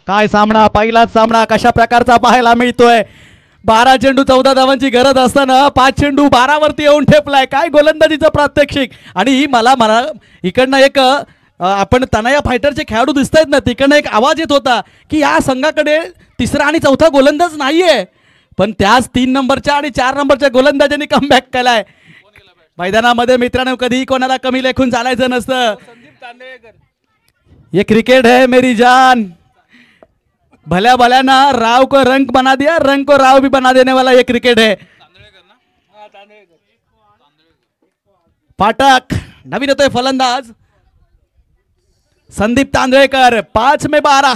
काय सामना, पहिलाच सामना कशा प्रकारचा पाहायला मिळतोय. 12 चेंडू 14 धावांची गरज असताना 5 चेंडू 12 वरती येऊन ठेपलाय. काय गोलंदाजीचं प्रात्यक्षिक. आणि मला इकडनं एक आपण तनया फायटरचे खेळाडू दिसत आहेत ना, तिकडनं एक आवाज येत होता की या संघाकडे 3रा आणि 4था गोलंदाज नाहीये, पण त्याच 3 नंबरच्या आणि 4 नंबरच्या गोलंदाजांनी कमबॅक केलाय. मैदानामध्ये मित्रांनो कधीही कोणाला कमी लेखून चालायचं नसतं. ये क्रिकेट है मेरी जान. भल्या भल्याना राव को रंग बना दिया, रंग को राव भी बना देने वाला ये क्रिकेट है. पाठक नवीन येतोय फलंदाज संदीप तांदळेकर. 5 में 12.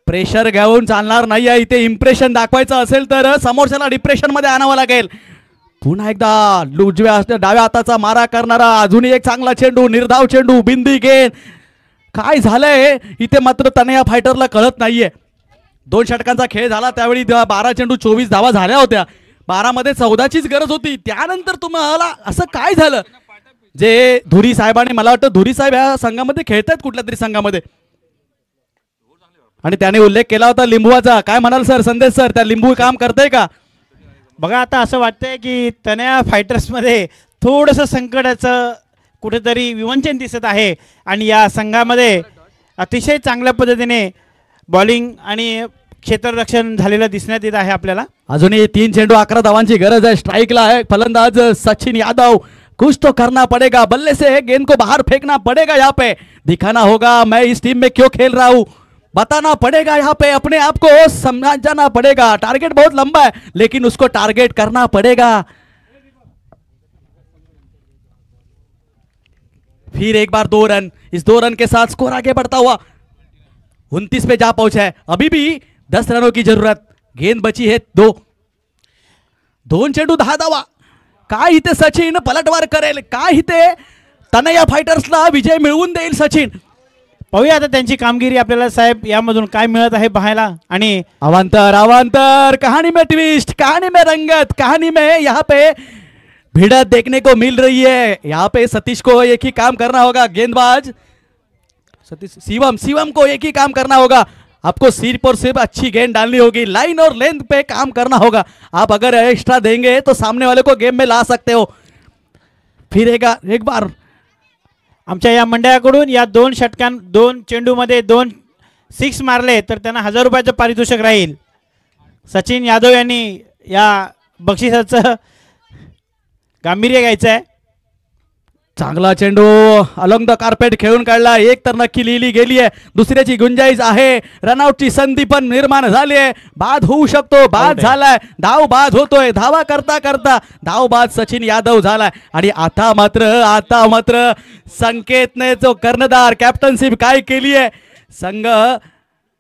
प्रेशर घेऊन चालणार नाही आहे. इथे इम्प्रेशन दाखवायचं असेल तर समोरच्याला डिप्रेशन मध्ये आणावं लागेल. पुन्हा एकदा उजव्या डाव्या हाताचा मारा करणारा अजूनही एक चांगला चेंडू, निर्धाव चेंडू, बिंदी गेंद. काय झालंय इथे मात्र तनया फायटरला कळत नाहीये. 2 षटकांचा खेळ झाला त्यावेळी 12 चेंडू 24 धावा झाल्या होत्या. 12 मध्ये 14चीच गरज होती. त्यानंतर तुम्हाला असं काय झालं जे धुरी साहेबांनी, मला वाटतं धुरी साहेब या संघामध्ये खेळतात कुठल्या तरी संघामध्ये, आणि त्याने उल्लेख केला होता लिंबूचा. काय म्हणाल सर संदेश सर, त्या लिंबू काम करतंय का? बघा आता असं वाटतंय की तनया फायटर्समध्ये थोडंसं संकटाचं कुठेतरी विवंचन दिसत आहे आणि या संघामध्ये अतिशय चांगल्या पद्धतीने बॉलिंग आणि क्षेत्ररक्षण झालेलं दिसण्यात येत आहे आपल्याला. अजूनही 3 चेंडू 11 धावांची गरज आहे. स्ट्राइकला आहे फलंदाज सचिन यादव. कुछ तो करना पड़ेगा, बल्ले से गेंद को बाहर फेंकना पड़ेगा. यहाँ पे दिखाना होगा मैं इस टीम में क्यों खेल रहा हूँ, बताना पड़ेगा. यहाँ पे अपने आप को समझाना पड़ेगा. टारगेट बहुत लंबा है लेकिन उसको टारगेट करना पड़ेगा. फिर एक बार 2 रन. इस 2 रन के साथ स्कोर आगे बढ़ता हुआ 29 पे जा पहुंचा है. अभी भी 10 रनों की जरूरत. गेंद बची है 2 चेंडू 10 धावा. काय इथे सचिन पलटवार करेल, काय इथे तनया फायटर्सला विजय मिळवून देईल सचिन. पाहूया आता त्यांची कामगिरी आपल्याला साहेब यामधून काय मिळत आहे पाहायला. आणि अवांतर अवांतर, कहानी में ट्विस्ट, कहानी में रंगत, कहानी में यहाँ पे भिड़त देखने को मिल रही है। यहाँ पे सतीश को एक ही काम करना होगा, गेंदबाज सतीश शिवम को एक ही काम करना होगा, आपको सिर्फ और सिर्फ अच्छी गेंद डालनी होगी, लाइन और लेंथ पे काम करना होगा। आप अगर एक्स्ट्रा देंगे तो सामने वाले को गेम में ला सकते हो। फिर एक बार आमच्या या मंडळाकडून या 2 चेंडूमध्ये 2 6 मारले तर त्यांना 1000 रुपयाचं पारितोषिक राहील। सचिन यादव यांनी या बक्षिसाचं गांभीर्य घ्यायचं आहे। चांगला चेंडू अलॉंग द कार्पेट खेळून काढला, एक तर नक्की लिहिली गेली आहे, दुसऱ्याची गुंजाईश आहे, रनआउटची संधी पण निर्माण झाली आहे, बाद होऊ शकतो, बाद झालाय, धाव बाद होतोय, धावा करता करता धाव बाद सचिन यादव झालाय। आणि आता मात्र संकेतने जो कर्णधार कॅप्टनशिप काय केली आहे, संघ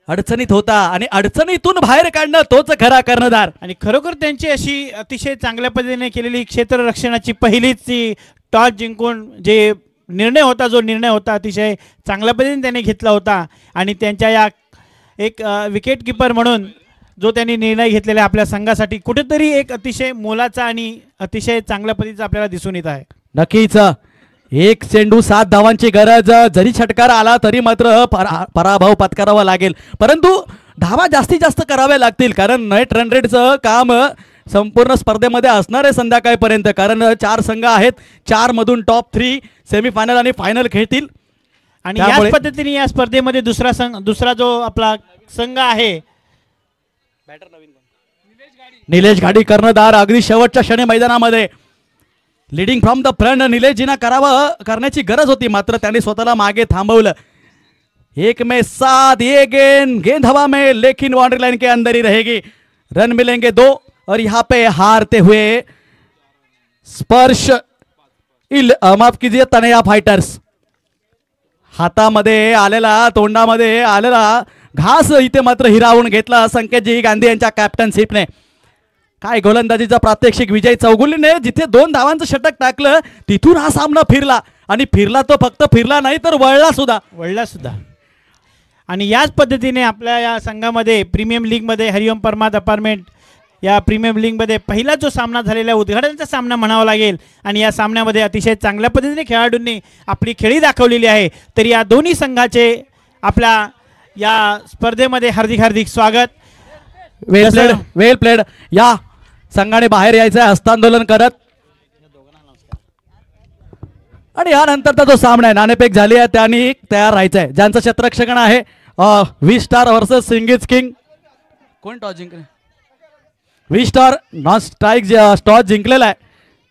अडचणीत होता आणि अडचणीतून बाहेर काढणं तोच खरा कर्णधार। आणि खरोखर त्यांची अशी अतिशय चांगल्या पद्धतीने केलेली क्षेत्ररक्षणाची पहिलीच टॉस जिंकून जे निर्णय होता अतिशय चांगल्या पद्धतीने त्यांनी घेतला होता। आणि त्यांच्या या एक विकेट किपर म्हणून जो त्यांनी निर्णय घेतलेला आपल्या संघासाठी कुठेतरी एक अतिशय मोलाचा आणि अतिशय चांगल्या पद्धतीचा आपल्याला दिसून येत आहे। नक्कीच एक चेंडू 7 धावांची गरज, जरी षटकार आला तरी मात्र पराभव पत्करावा लागेल, परंतु धावा जास्तीत जास्त कराव्या लागतील, कारण नेट रन रेटचं काम संपूर्ण स्पर्धेमध्ये असणार आहे संध्याकाळपर्यंत, कारण 4 संघ आहेत, 4 मधून टॉप 3 सेमीफायनल आणि फायनल खेळतील। आणि याच पद्धतीने या स्पर्धेमध्ये दुसरा जो आपला संघ आहे निलेश गाडी कर्णधार अगदी शेवटच्या क्षणी मैदानामध्ये लीडिंग फ्रॉम द फ्रंट निलेशजींना करण्याची गरज होती, मात्र त्यांनी स्वतःला मागे थांबवलं। 1 में 7 ये गेंद हवा में लेकिन बाउंड्री लाइन के अंदर ही रहेगी, रन मिलेंगे 2 और यहाँ पे हारते हुए स्पर्श माफ कीजिए तनया फाइटर्स, हातामध्ये आलेला तोंडामध्ये आलेला घास इथे मात्र हिरावून घेतला संकेतजी गांधी यांच्या कॅप्टनशिपने। काय गोलंदाजीचा प्रात्यक्षिक विजय चौगुलेने, जिथे 2 धावांचं षटक टाकलं तिथून हा सामना फिरला, आणि फिरला तो फक्त फिरला नाही तर वळला सुद्धा। आणि याच पद्धतीने आपल्या या संघामध्ये प्रीमियम लीगमध्ये हरिओम परमाद अपार्टमेंट या प्रीमियम लीगमध्ये पहिला जो सामना झालेला उद्घाटनाचा सामना म्हणावा लागेल, आणि या सामन्यामध्ये अतिशय चांगल्या पद्धतीने खेळाडूंनी आपली खेळी दाखवलेली आहे। तर या दोन्ही संघाचे आपल्या या स्पर्धेमध्ये हार्दिक स्वागत। वेल प्लेड या संघाने बाहेर यायचं आहे हस्तांदोलन करत, आणि यानंतरचा जो सामना आहे नाणेफेक झाली आहे, त्यांनी तयार राहायचं आहे। ज्यांचं क्षेत्ररक्षण आहे व्ही स्टार वर्सेस सिंगिज किंग, कोण टॉस जिंकले? V star non strike toss जिंकलेला आहे,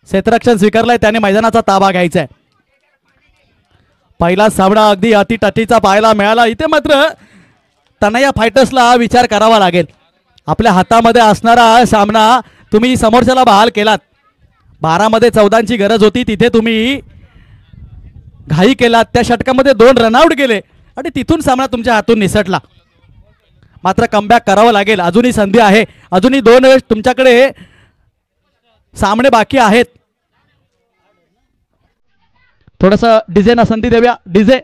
क्षेत्ररक्षण स्वीकारलंय, त्याने मैदानाचा ताबा घ्यायचा आहे। पहिला सामना अगदी अतिटटीचा पाहायला मिळाला, इथे मात्र तनया फायटर्सला विचार करावा लागेल। आपल्या हातामध्ये असणारा सामना तुम्ही समोरच्याला बहाल केलात, 12 मध्ये 14ची गरज होती, तिथे तुम्ही घाई केलात, त्या षटकामध्ये 2 रनआउट गेले आणि तिथून सामना तुमच्या हातून निसटला। मात्र कमबॅक करावं लागेल, अजूनही संधी आहे, अजूनही 2 वेळेस तुमच्याकडे सामने बाकी आहेत। थोडंसं डीजेना संधी देऊया, डीजे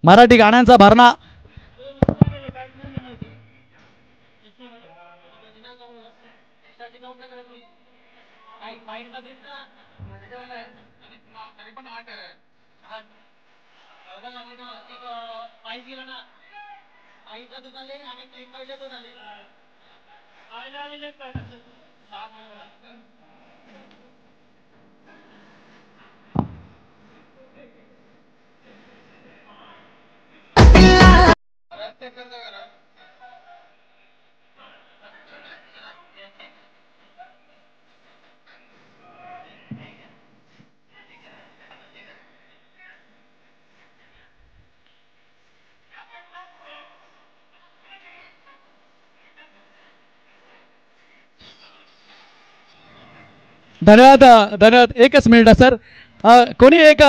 मराठी गाण्यांचा भरणा। धन्यवाद। एकच मिनिट सर, कोणी एक